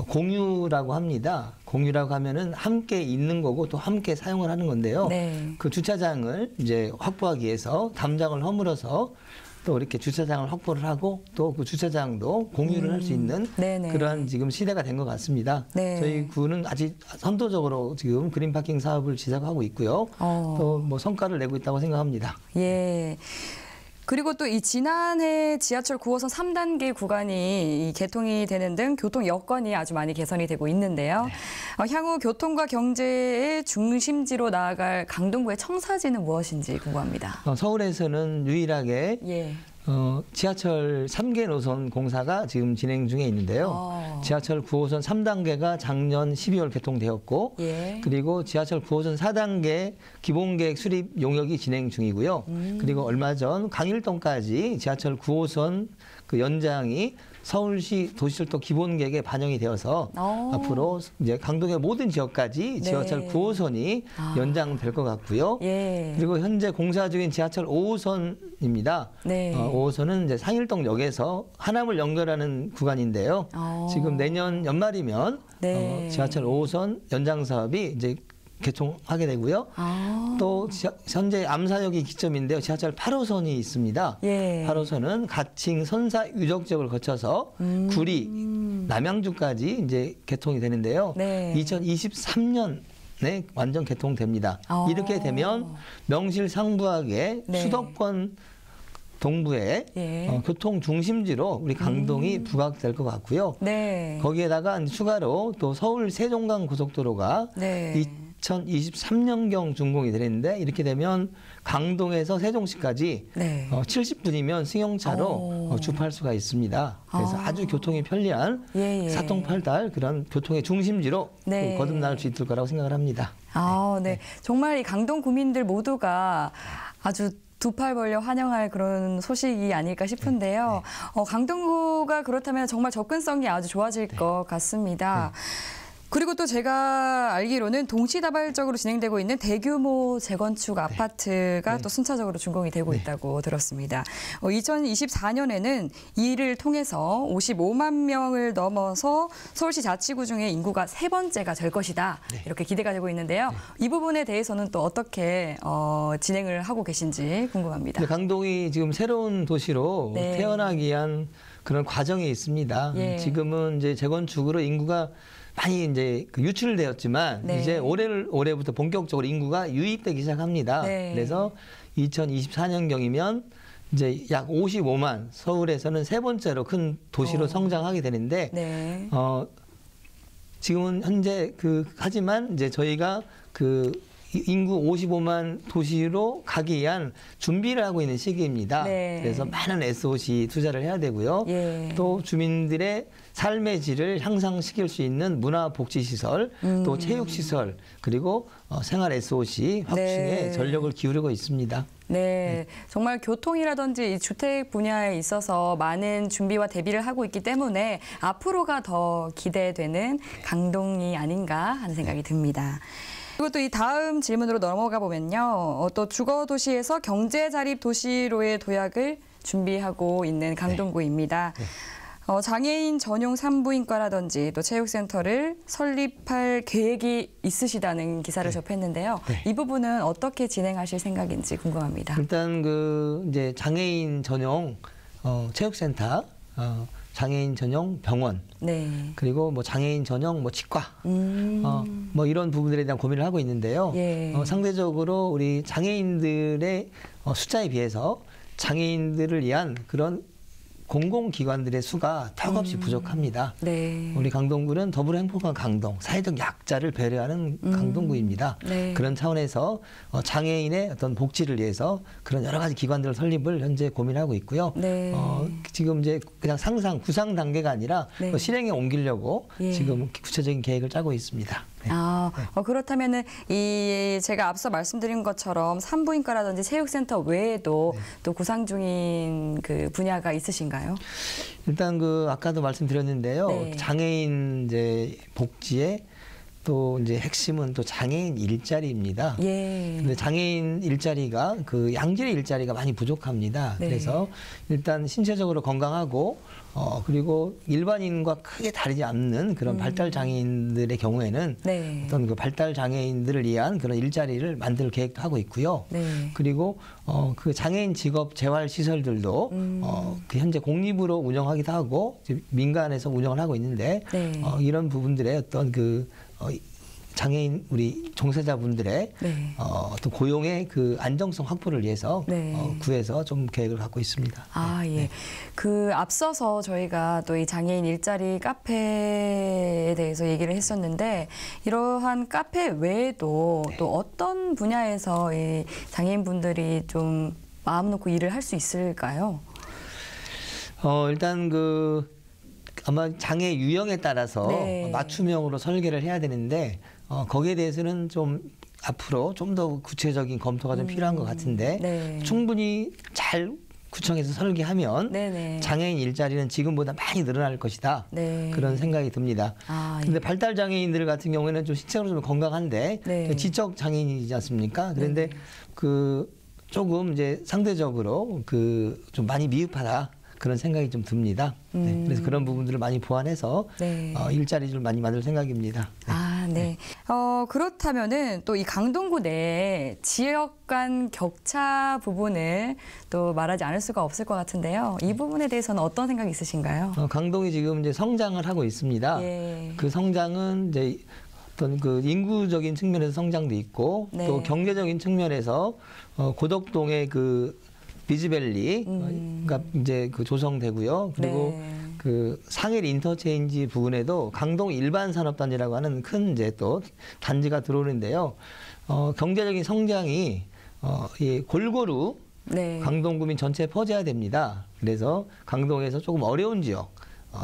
Speaker 2: 공유라고 합니다. 공유라고 하면은 함께 있는 거고 또 함께 사용을 하는 건데요.
Speaker 1: 네.
Speaker 2: 그 주차장을 이제 확보하기 위해서 담장을 허물어서 또 이렇게 주차장을 확보를 하고 또 그 주차장도 공유를 할 수 있는
Speaker 1: 네네.
Speaker 2: 그러한 지금 시대가 된 것 같습니다.
Speaker 1: 네.
Speaker 2: 저희 구는 아직 선도적으로 지금 그린 파킹 사업을 시작하고 있고요. 또 뭐 성과를 내고 있다고 생각합니다.
Speaker 1: 예. 그리고 또 이 지난해 지하철 9호선 3단계 구간이 이 개통이 되는 등 교통 여건이 아주 많이 개선이 되고 있는데요. 향후 교통과 경제의 중심지로 나아갈 강동구의 청사진은 무엇인지 궁금합니다.
Speaker 2: 서울에서는 유일하게
Speaker 1: 예.
Speaker 2: 지하철 3개 노선 공사가 지금 진행 중에 있는데요. 지하철 9호선 3단계가 작년 12월 개통되었고,
Speaker 1: 예.
Speaker 2: 그리고 지하철 9호선 4단계 기본계획 수립 용역이 진행 중이고요. 그리고 얼마 전 강일동까지 지하철 9호선 그 연장이 서울시 도시철도 기본계획에 반영이 되어서 앞으로 이제 강동의 모든 지역까지 지하철 9호선이 연장될 것 같고요.
Speaker 1: 예.
Speaker 2: 그리고 현재 공사 중인 지하철 5호선입니다.
Speaker 1: 네.
Speaker 2: 5호선은 이제 상일동역에서 하남을 연결하는 구간인데요. 지금 내년 연말이면
Speaker 1: 네.
Speaker 2: 지하철 5호선 연장 사업이 이제 개통하게 되고요. 또 현재 암사역이 기점인데요. 지하철 8호선이 있습니다.
Speaker 1: 예.
Speaker 2: 8호선은 가칭 선사 유적 지역을 거쳐서 구리, 남양주까지 이제 개통이 되는데요.
Speaker 1: 네.
Speaker 2: 2023년에 완전 개통됩니다. 이렇게 되면 명실상부하게
Speaker 1: 네.
Speaker 2: 수도권 동부의
Speaker 1: 예.
Speaker 2: 교통 중심지로 우리 강동이 부각될 것 같고요.
Speaker 1: 네.
Speaker 2: 거기에다가 추가로 또 서울 세종간 고속도로가
Speaker 1: 네.
Speaker 2: 2023년경 준공이 되는데 이렇게 되면 강동에서 세종시까지
Speaker 1: 네.
Speaker 2: 70분이면 승용차로 주파할 수가 있습니다. 그래서 아주 교통이 편리한
Speaker 1: 예, 예.
Speaker 2: 사통팔달 그런 교통의 중심지로
Speaker 1: 네.
Speaker 2: 거듭날 수 있을 거라고 생각을 합니다.
Speaker 1: 네. 정말 이 강동 구민들 모두가 아주 두 팔 벌려 환영할 그런 소식이 아닐까 싶은데요. 강동구가 그렇다면 정말 접근성이 아주 좋아질 것 같습니다. 그리고 또 제가 알기로는 동시다발적으로 진행되고 있는 대규모 재건축 아파트가 또 순차적으로 준공이 되고 있다고 들었습니다. 2024년에는 이를 통해서 55만 명을 넘어서 서울시 자치구 중에 인구가 세 번째가 될 것이다. 이렇게 기대가 되고 있는데요. 이 부분에 대해서는 또 어떻게 진행을 하고 계신지 궁금합니다.
Speaker 2: 강동이 지금 새로운 도시로
Speaker 1: 네.
Speaker 2: 태어나기 위한 그런 과정이 있습니다.
Speaker 1: 예.
Speaker 2: 지금은 이제 재건축으로 인구가 많이 이제 유출되었지만
Speaker 1: 네.
Speaker 2: 이제 올해부터 본격적으로 인구가 유입되기 시작합니다.
Speaker 1: 네.
Speaker 2: 그래서 2024년경이면 이제 약 55만, 서울에서는 세 번째로 큰 도시로 성장하게 되는데
Speaker 1: 네.
Speaker 2: 지금은 현재 하지만 이제 저희가 인구 55만 도시로 가기 위한 준비를 하고 있는 시기입니다.
Speaker 1: 네.
Speaker 2: 그래서 많은 SOC 투자를 해야 되고요.
Speaker 1: 예.
Speaker 2: 또 주민들의 삶의 질을 향상시킬 수 있는 문화복지시설, 또 체육시설, 그리고 생활 SOC 확충에
Speaker 1: 네.
Speaker 2: 전력을 기울이고 있습니다.
Speaker 1: 네, 정말 교통이라든지 이 주택 분야에 있어서 많은 준비와 대비를 하고 있기 때문에 앞으로가 더 기대되는 강동이 아닌가 하는 생각이 듭니다. 그리고 또 이 다음 질문으로 넘어가 보면요. 또 주거도시에서 경제자립도시로의 도약을 준비하고 있는 강동구입니다. 장애인 전용 산부인과라든지 또 체육센터를 설립할 계획이 있으시다는 기사를 접했는데요. 이 부분은 어떻게 진행하실 생각인지 궁금합니다.
Speaker 2: 일단 이제 장애인 전용 체육센터, 장애인 전용 병원,
Speaker 1: 네.
Speaker 2: 그리고 뭐 장애인 전용 치과, 뭐 이런 부분들에 대한 고민을 하고 있는데요.
Speaker 1: 예.
Speaker 2: 상대적으로 우리 장애인들의 숫자에 비해서 장애인들을 위한 그런 공공기관들의 수가 턱없이 부족합니다.
Speaker 1: 네.
Speaker 2: 우리 강동구는 더불어 행복한 강동, 사회적 약자를 배려하는 강동구입니다.
Speaker 1: 네.
Speaker 2: 그런 차원에서 장애인의 어떤 복지를 위해서 그런 여러 가지 기관들 설립을 현재 고민하고 있고요.
Speaker 1: 네.
Speaker 2: 지금 이제 그냥 구상 단계가 아니라
Speaker 1: 네.
Speaker 2: 실행에 옮기려고
Speaker 1: 예.
Speaker 2: 지금 구체적인 계획을 짜고 있습니다. 네.
Speaker 1: 그렇다면은 제가 앞서 말씀드린 것처럼 산부인과라든지 체육센터 외에도 또 구상 중인 그 분야가 있으신가요?
Speaker 2: 일단 아까도 말씀드렸는데요.
Speaker 1: 네.
Speaker 2: 장애인 이제 복지의 또 이제 핵심은 또 장애인 일자리입니다.
Speaker 1: 예.
Speaker 2: 근데 장애인 일자리가 양질의 일자리가 많이 부족합니다.
Speaker 1: 네.
Speaker 2: 그래서 일단 신체적으로 건강하고 그리고 일반인과 크게 다르지 않는 그런 발달 장애인들의 경우에는
Speaker 1: 네.
Speaker 2: 어떤 발달 장애인들을 위한 그런 일자리를 만들 계획도 하고 있고요.
Speaker 1: 네.
Speaker 2: 그리고 장애인 직업 재활 시설들도 현재 공립으로 운영하기도 하고 민간에서 운영을 하고 있는데
Speaker 1: 네.
Speaker 2: 이런 부분들의 어떤 장애인 우리 종사자분들의
Speaker 1: 네.
Speaker 2: 또 고용의 그 안정성 확보를 위해서
Speaker 1: 네.
Speaker 2: 구에서 좀 계획을 갖고 있습니다.
Speaker 1: 아, 예. 그 앞서서 저희가 또 이 장애인 일자리 카페에 대해서 얘기를 했었는데 이러한 카페 외에도 또 어떤 분야에서 이 장애인분들이 좀 마음 놓고 일을 할 수 있을까요?
Speaker 2: 일단 아마 장애 유형에 따라서
Speaker 1: 네.
Speaker 2: 맞춤형으로 설계를 해야 되는데 거기에 대해서는 좀 앞으로 좀 더 구체적인 검토가 좀 필요한 것 같은데
Speaker 1: 네.
Speaker 2: 충분히 잘 구청에서 설계하면
Speaker 1: 네네.
Speaker 2: 장애인 일자리는 지금보다 많이 늘어날 것이다.
Speaker 1: 네.
Speaker 2: 그런 생각이 듭니다.
Speaker 1: 아, 예.
Speaker 2: 근데 발달 장애인들 같은 경우에는 좀 신체적으로 좀 건강한데
Speaker 1: 네.
Speaker 2: 지적 장애인이지 않습니까? 그런데 조금 이제 상대적으로 좀 많이 미흡하다. 그런 생각이 좀 듭니다. 네, 그래서 그런 부분들을 많이 보완해서
Speaker 1: 네.
Speaker 2: 일자리를 많이 만들 생각입니다. 네.
Speaker 1: 아, 네. 그렇다면은 또 이 강동구 내에 지역 간 격차 부분을 또 말하지 않을 수가 없을 것 같은데요. 이 부분에 대해서는 어떤 생각이 있으신가요?
Speaker 2: 강동이 지금 이제 성장을 하고 있습니다.
Speaker 1: 예.
Speaker 2: 그 성장은 이제 어떤 그 인구적인 측면에서 성장도 있고
Speaker 1: 네.
Speaker 2: 또 경제적인 측면에서 고덕동의 그 비즈밸리가 이제 조성되고요. 그리고
Speaker 1: 네.
Speaker 2: 그 상일 인터체인지 부근에도 강동 일반 산업단지라고 하는 큰 이제 또 단지가 들어오는데요. 경제적인 성장이 골고루
Speaker 1: 네.
Speaker 2: 강동구민 전체에 퍼져야 됩니다. 그래서 강동에서 조금 어려운 지역,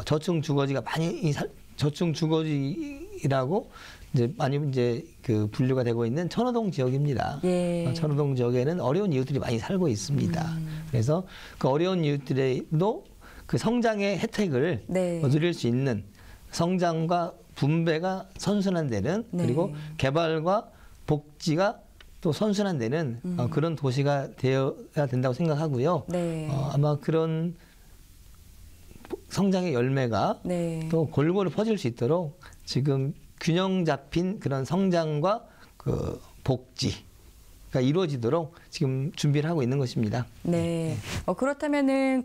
Speaker 2: 저층 주거지가 많이 저층 주거지라고 이제 많이 이제 그 분류가 되고 있는 천호동 지역입니다.
Speaker 1: 예.
Speaker 2: 천호동 지역에는 어려운 이웃들이 많이 살고 있습니다. 그래서 그 어려운 이웃들도 그 성장의 혜택을
Speaker 1: 네.
Speaker 2: 누릴 수 있는 성장과 분배가 선순환되는
Speaker 1: 네.
Speaker 2: 그리고 개발과 복지가 또 선순환되는 그런 도시가 되어야 된다고 생각하고요.
Speaker 1: 네.
Speaker 2: 아마 그런 성장의 열매가
Speaker 1: 네.
Speaker 2: 또 골고루 퍼질 수 있도록 지금 균형 잡힌 그런 성장과 그 복지가 이루어지도록 지금 준비를 하고 있는 것입니다.
Speaker 1: 네. 그렇다면은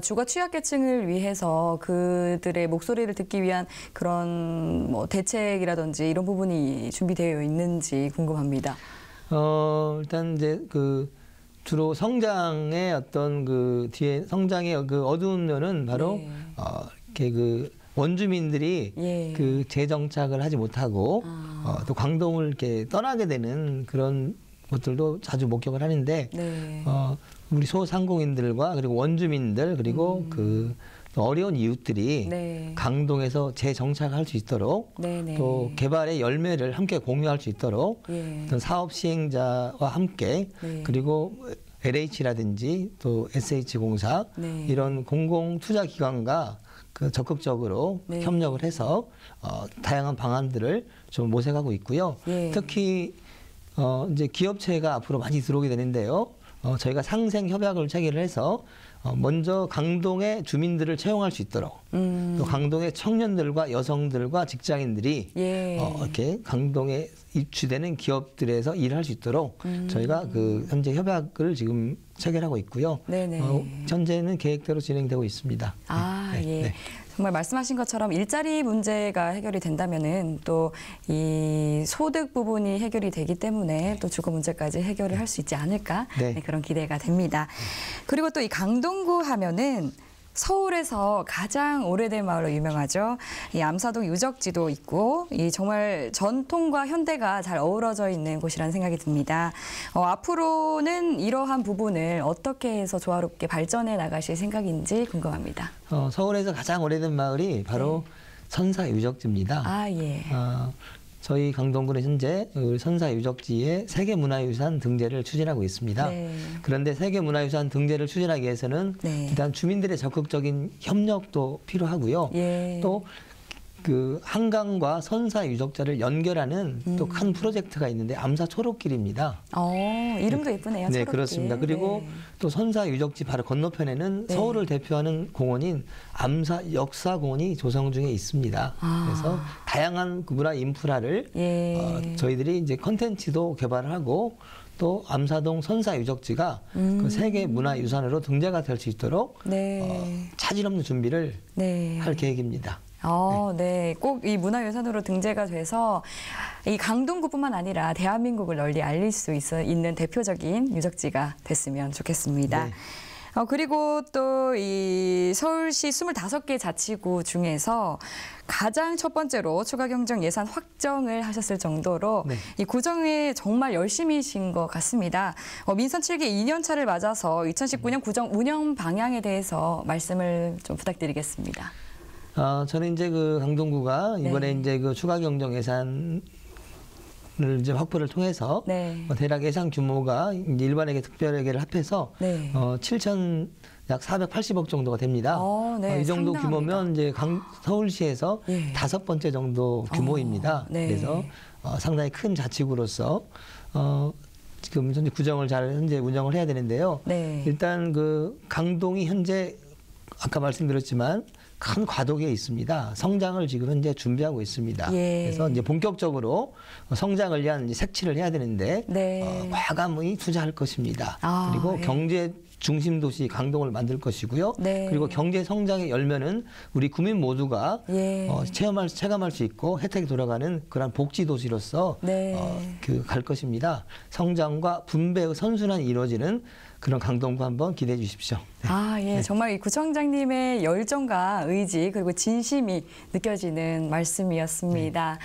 Speaker 1: 주거 취약계층을 위해서 그들의 목소리를 듣기 위한 그런 뭐 대책이라든지 이런 부분이 준비되어 있는지 궁금합니다.
Speaker 2: 일단 이제 주로 성장의 어떤 뒤에 성장의 어두운 면은 바로
Speaker 1: 네.
Speaker 2: 이렇게 원주민들이
Speaker 1: 예.
Speaker 2: 재정착을 하지 못하고 또 광동을 이렇게 떠나게 되는 그런 것들도 자주 목격을 하는데
Speaker 1: 네.
Speaker 2: 우리 소상공인들과 그리고 원주민들 그리고 또 어려운 이웃들이
Speaker 1: 네.
Speaker 2: 강동에서 재정착할 수 있도록
Speaker 1: 네네.
Speaker 2: 또 개발의 열매를 함께 공유할 수 있도록
Speaker 1: 예.
Speaker 2: 어떤 사업 시행자와 함께
Speaker 1: 네.
Speaker 2: 그리고 LH라든지 또 SH공사
Speaker 1: 네.
Speaker 2: 이런 공공 투자 기관과 적극적으로
Speaker 1: 네.
Speaker 2: 협력을 해서 다양한 방안들을 좀 모색하고 있고요.
Speaker 1: 예.
Speaker 2: 특히 이제 기업체가 앞으로 많이 들어오게 되는데요. 저희가 상생 협약을 체결을 해서 먼저 강동의 주민들을 채용할 수 있도록 또 강동의 청년들과 여성들과 직장인들이
Speaker 1: 예.
Speaker 2: 이렇게 강동에 입주되는 기업들에서 일할 수 있도록 저희가 현재 협약을 지금 체결하고 있고요.
Speaker 1: 네네.
Speaker 2: 현재는 계획대로 진행되고 있습니다.
Speaker 1: 아,
Speaker 2: 네,
Speaker 1: 예.
Speaker 2: 네.
Speaker 1: 정말 말씀하신 것처럼 일자리 문제가 해결이 된다면은 또 이 소득 부분이 해결이 되기 때문에 또 주거 문제까지 해결을 할 수 있지 않을까
Speaker 2: 네.
Speaker 1: 네, 그런 기대가 됩니다. 그리고 또 이 강동구 하면은 서울에서 가장 오래된 마을로 유명하죠. 이 암사동 유적지도 있고 이 정말 전통과 현대가 잘 어우러져 있는 곳이라는 생각이 듭니다. 앞으로는 이러한 부분을 어떻게 해서 조화롭게 발전해 나가실 생각인지 궁금합니다.
Speaker 2: 서울에서 가장 오래된 마을이 바로 선사 유적지입니다.
Speaker 1: 아, 예.
Speaker 2: 저희 강동구는 현재 선사 유적지의 세계문화유산 등재를 추진하고 있습니다.
Speaker 1: 네.
Speaker 2: 그런데 세계문화유산 등재를 추진하기 위해서는
Speaker 1: 네.
Speaker 2: 일단 주민들의 적극적인 협력도 필요하고요.
Speaker 1: 예.
Speaker 2: 또 한강과 선사 유적지를 연결하는 또 큰 프로젝트가 있는데 암사 초록길입니다.
Speaker 1: 이름도 예쁘네요.
Speaker 2: 네,
Speaker 1: 초록길.
Speaker 2: 그렇습니다. 그리고
Speaker 1: 네.
Speaker 2: 또 선사 유적지 바로 건너편에는
Speaker 1: 네.
Speaker 2: 서울을 대표하는 공원인 암사 역사공원이 조성 중에 있습니다. 그래서 다양한 문화 인프라를
Speaker 1: 예.
Speaker 2: 저희들이 이제 컨텐츠도 개발을 하고 또 암사동 선사 유적지가 그 세계 문화유산으로 등재가 될 수 있도록
Speaker 1: 네.
Speaker 2: 차질 없는 준비를
Speaker 1: 네.
Speaker 2: 할 계획입니다.
Speaker 1: 네. 꼭 이 문화유산으로 등재가 돼서 이 강동구뿐만 아니라 대한민국을 널리 알릴 수 있는 대표적인 유적지가 됐으면 좋겠습니다.
Speaker 2: 네.
Speaker 1: 그리고 또 이 서울시 25개 자치구 중에서 가장 첫 번째로 추가 경정 예산 확정을 하셨을 정도로
Speaker 2: 네.
Speaker 1: 이 구정에 정말 열심히신 것 같습니다. 민선 7기 2년 차를 맞아서 2019년 구정 운영 방향에 대해서 말씀을 좀 부탁드리겠습니다.
Speaker 2: 저는 이제 그 강동구가 이번에
Speaker 1: 네.
Speaker 2: 이제 그 추가 경정 예산을 이제 확보를 통해서
Speaker 1: 네.
Speaker 2: 대략 예산 규모가 이제 일반회계 특별회계를 합해서
Speaker 1: 네.
Speaker 2: 7천 약 480억 정도가 됩니다.
Speaker 1: 네.
Speaker 2: 이 정도
Speaker 1: 상당합니다.
Speaker 2: 규모면 이제 서울시에서
Speaker 1: 예.
Speaker 2: 5번째 정도 규모입니다.
Speaker 1: 네.
Speaker 2: 그래서 상당히 큰 자치구로서 지금 현재 구정을 잘 현재 운영을 해야 되는데요.
Speaker 1: 네.
Speaker 2: 일단 그 강동이 현재 아까 말씀드렸지만 큰 과도기에 있습니다. 성장을 지금 현재 준비하고 있습니다.
Speaker 1: 예.
Speaker 2: 그래서 이제 본격적으로 성장을 위한 이제 색칠을 해야 되는데
Speaker 1: 네.
Speaker 2: 과감히 투자할 것입니다. 그리고
Speaker 1: 예.
Speaker 2: 경제 중심 도시 강동을 만들 것이고요.
Speaker 1: 네.
Speaker 2: 그리고 경제 성장의 열매는 우리 국민 모두가
Speaker 1: 예.
Speaker 2: 체감할 수 있고 혜택이 돌아가는 그런 복지 도시로서
Speaker 1: 네.
Speaker 2: 갈 것입니다. 성장과 분배의 선순환이 이루어지는 그런 강동구 한번 기대해 주십시오. 네.
Speaker 1: 예. 정말 이 구청장님의 열정과 의지 그리고 진심이 느껴지는 말씀이었습니다.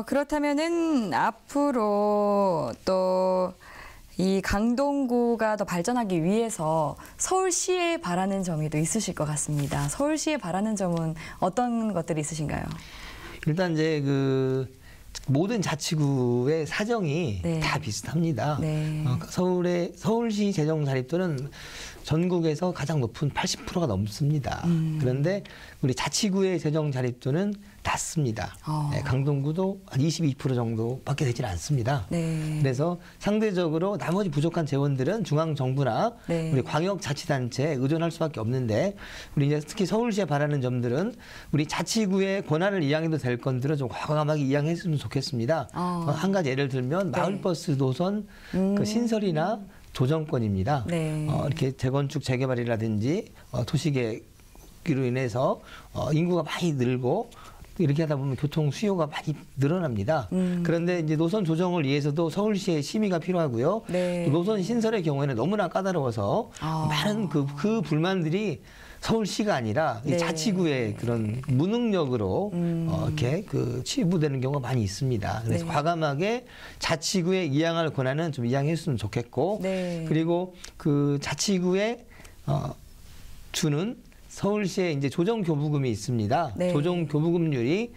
Speaker 1: 그렇다면은 앞으로 또 이 강동구가 더 발전하기 위해서 서울시에 바라는 점이 또 있으실 것 같습니다. 서울시에 바라는 점은 어떤 것들이 있으신가요?
Speaker 2: 일단 이제 그 모든 자치구의 사정이
Speaker 1: 네.
Speaker 2: 다 비슷합니다.
Speaker 1: 네.
Speaker 2: 서울시 재정 자립도는 전국에서 가장 높은 80%가 넘습니다. 그런데 우리 자치구의 재정 자립도는 낮습니다. 강동구도 한 22% 정도밖에 되질 않습니다.
Speaker 1: 네.
Speaker 2: 그래서 상대적으로 나머지 부족한 재원들은 중앙정부나
Speaker 1: 네.
Speaker 2: 우리 광역자치단체에 의존할 수밖에 없는데 우리 이제 특히 서울시에 바라는 점들은 우리 자치구의 권한을 이양해도 될 건들은 좀 과감하게 이양했으면 좋겠습니다. 한 가지 예를 들면 마을버스 노선 그 신설이나 조정권입니다.
Speaker 1: 네.
Speaker 2: 이렇게 재건축 재개발이라든지 도시계획으로 인해서 인구가 많이 늘고 이렇게 하다 보면 교통 수요가 많이 늘어납니다. 그런데 이제 노선 조정을 위해서도 서울시의 심의가 필요하고요.
Speaker 1: 네.
Speaker 2: 노선 신설의 경우에는 너무나 까다로워서 많은 그 불만들이 서울시가 아니라 이
Speaker 1: 네.
Speaker 2: 자치구의 그런 무능력으로 이렇게 그 치부되는 경우가 많이 있습니다. 그래서
Speaker 1: 네.
Speaker 2: 과감하게 자치구에 이양할 권한은 좀 이양했으면 좋겠고,
Speaker 1: 네.
Speaker 2: 그리고 그 자치구에 주는 서울시에 이제 조정교부금이 있습니다.
Speaker 1: 네.
Speaker 2: 조정교부금률이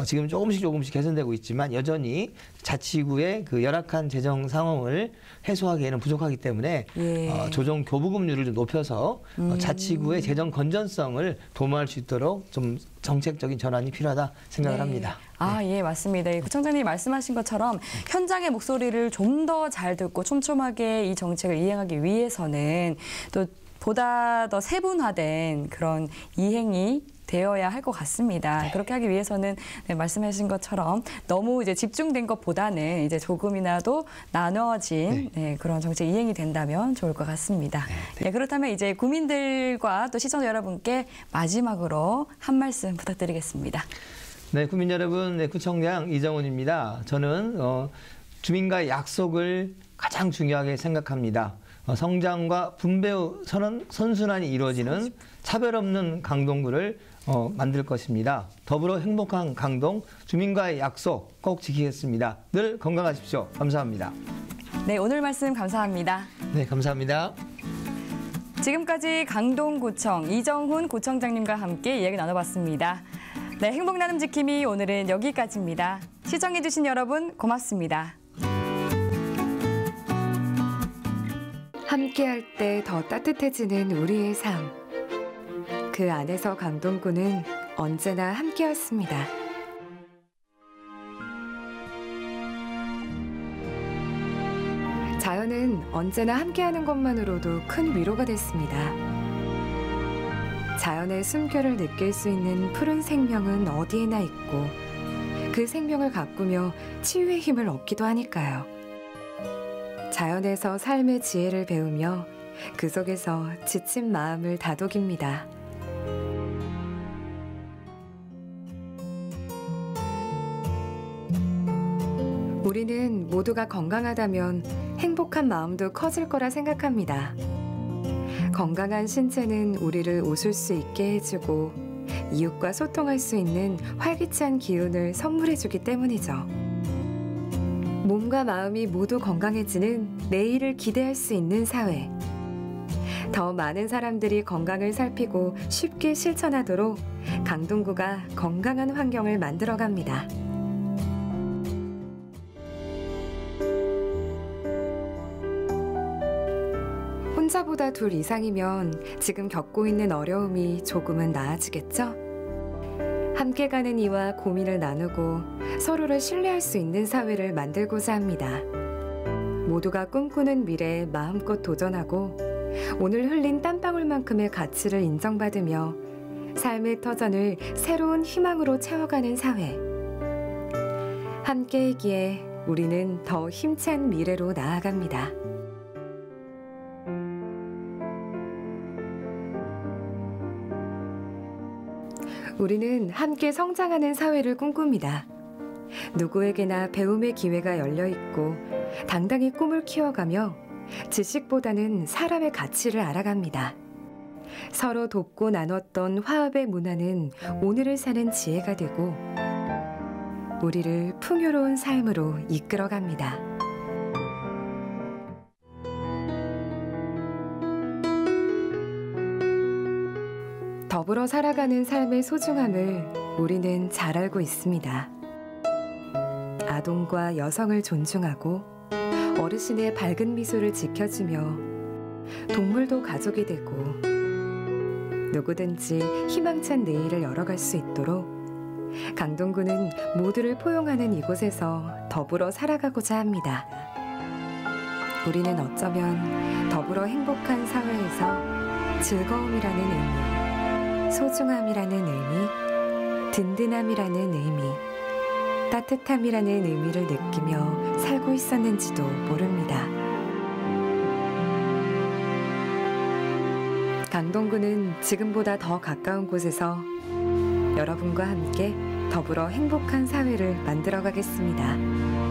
Speaker 2: 지금 조금씩 개선되고 있지만 여전히 자치구의 그 열악한 재정 상황을 해소하기에는 부족하기 때문에
Speaker 1: 예.
Speaker 2: 조정교부금률을 좀 높여서 자치구의 재정 건전성을 도모할 수 있도록 좀 정책적인 전환이 필요하다 생각을
Speaker 1: 네.
Speaker 2: 합니다.
Speaker 1: 예, 맞습니다. 구청장님이 말씀하신 것처럼 현장의 목소리를 좀 더 잘 듣고 촘촘하게 이 정책을 이행하기 위해서는 또 보다 더 세분화된 그런 이행이 되어야 할 것 같습니다.
Speaker 2: 네.
Speaker 1: 그렇게 하기 위해서는 말씀하신 것처럼 너무 이제 집중된 것보다는 이제 조금이라도 나누어진 그런 정책 이행이 된다면 좋을 것 같습니다. 그렇다면 이제 국민들과 또 시청자 여러분께 마지막으로 한 말씀 부탁드리겠습니다.
Speaker 2: 네, 국민 여러분, 구청장 이정훈입니다. 저는 주민과의 약속을 가장 중요하게 생각합니다. 성장과 분배의 선순환이 이루어지는 차별 없는 강동구를 만들 것입니다. 더불어 행복한 강동, 주민과의 약속 꼭 지키겠습니다. 늘 건강하십시오. 감사합니다.
Speaker 1: 네, 오늘 말씀 감사합니다.
Speaker 2: 네, 감사합니다.
Speaker 1: 지금까지 강동구청 이정훈 구청장님과 함께 이야기 나눠봤습니다. 네, 행복 나눔 지킴이 오늘은 여기까지입니다. 시청해주신 여러분 고맙습니다.
Speaker 3: 함께할 때 더 따뜻해지는 우리의 삶. 그 안에서 강동구는 언제나 함께였습니다. 자연은 언제나 함께하는 것만으로도 큰 위로가 됐습니다. 자연의 숨결을 느낄 수 있는 푸른 생명은 어디에나 있고 그 생명을 가꾸며 치유의 힘을 얻기도 하니까요. 자연에서 삶의 지혜를 배우며 그 속에서 지친 마음을 다독입니다. 우리는 모두가 건강하다면 행복한 마음도 커질 거라 생각합니다. 건강한 신체는 우리를 웃을 수 있게 해주고 이웃과 소통할 수 있는 활기찬 기운을 선물해주기 때문이죠. 몸과 마음이 모두 건강해지는 내일을 기대할 수 있는 사회. 더 많은 사람들이 건강을 살피고 쉽게 실천하도록 강동구가 건강한 환경을 만들어갑니다. 혼자보다 둘 이상이면 지금 겪고 있는 어려움이 조금은 나아지겠죠? 함께 가는 이와 고민을 나누고 서로를 신뢰할 수 있는 사회를 만들고자 합니다. 모두가 꿈꾸는 미래에 마음껏 도전하고 오늘 흘린 땀방울만큼의 가치를 인정받으며 삶의 터전을 새로운 희망으로 채워가는 사회. 함께이기에 우리는 더 힘찬 미래로 나아갑니다. 우리는 함께 성장하는 사회를 꿈꿉니다. 누구에게나 배움의 기회가 열려 있고 당당히 꿈을 키워가며 지식보다는 사람의 가치를 알아갑니다. 서로 돕고 나눴던 화합의 문화는 오늘을 사는 지혜가 되고 우리를 풍요로운 삶으로 이끌어갑니다. 더불어 살아가는 삶의 소중함을 우리는 잘 알고 있습니다. 아동과 여성을 존중하고 어르신의 밝은 미소를 지켜주며 동물도 가족이 되고 누구든지 희망찬 내일을 열어갈 수 있도록 강동구는 모두를 포용하는 이곳에서 더불어 살아가고자 합니다. 우리는 어쩌면 더불어 행복한 사회에서 즐거움이라는 의미, 소중함이라는 의미, 든든함이라는 의미, 따뜻함이라는 의미를 느끼며 살고 있었는지도 모릅니다. 강동구는 지금보다 더 가까운 곳에서 여러분과 함께 더불어 행복한 사회를 만들어가겠습니다.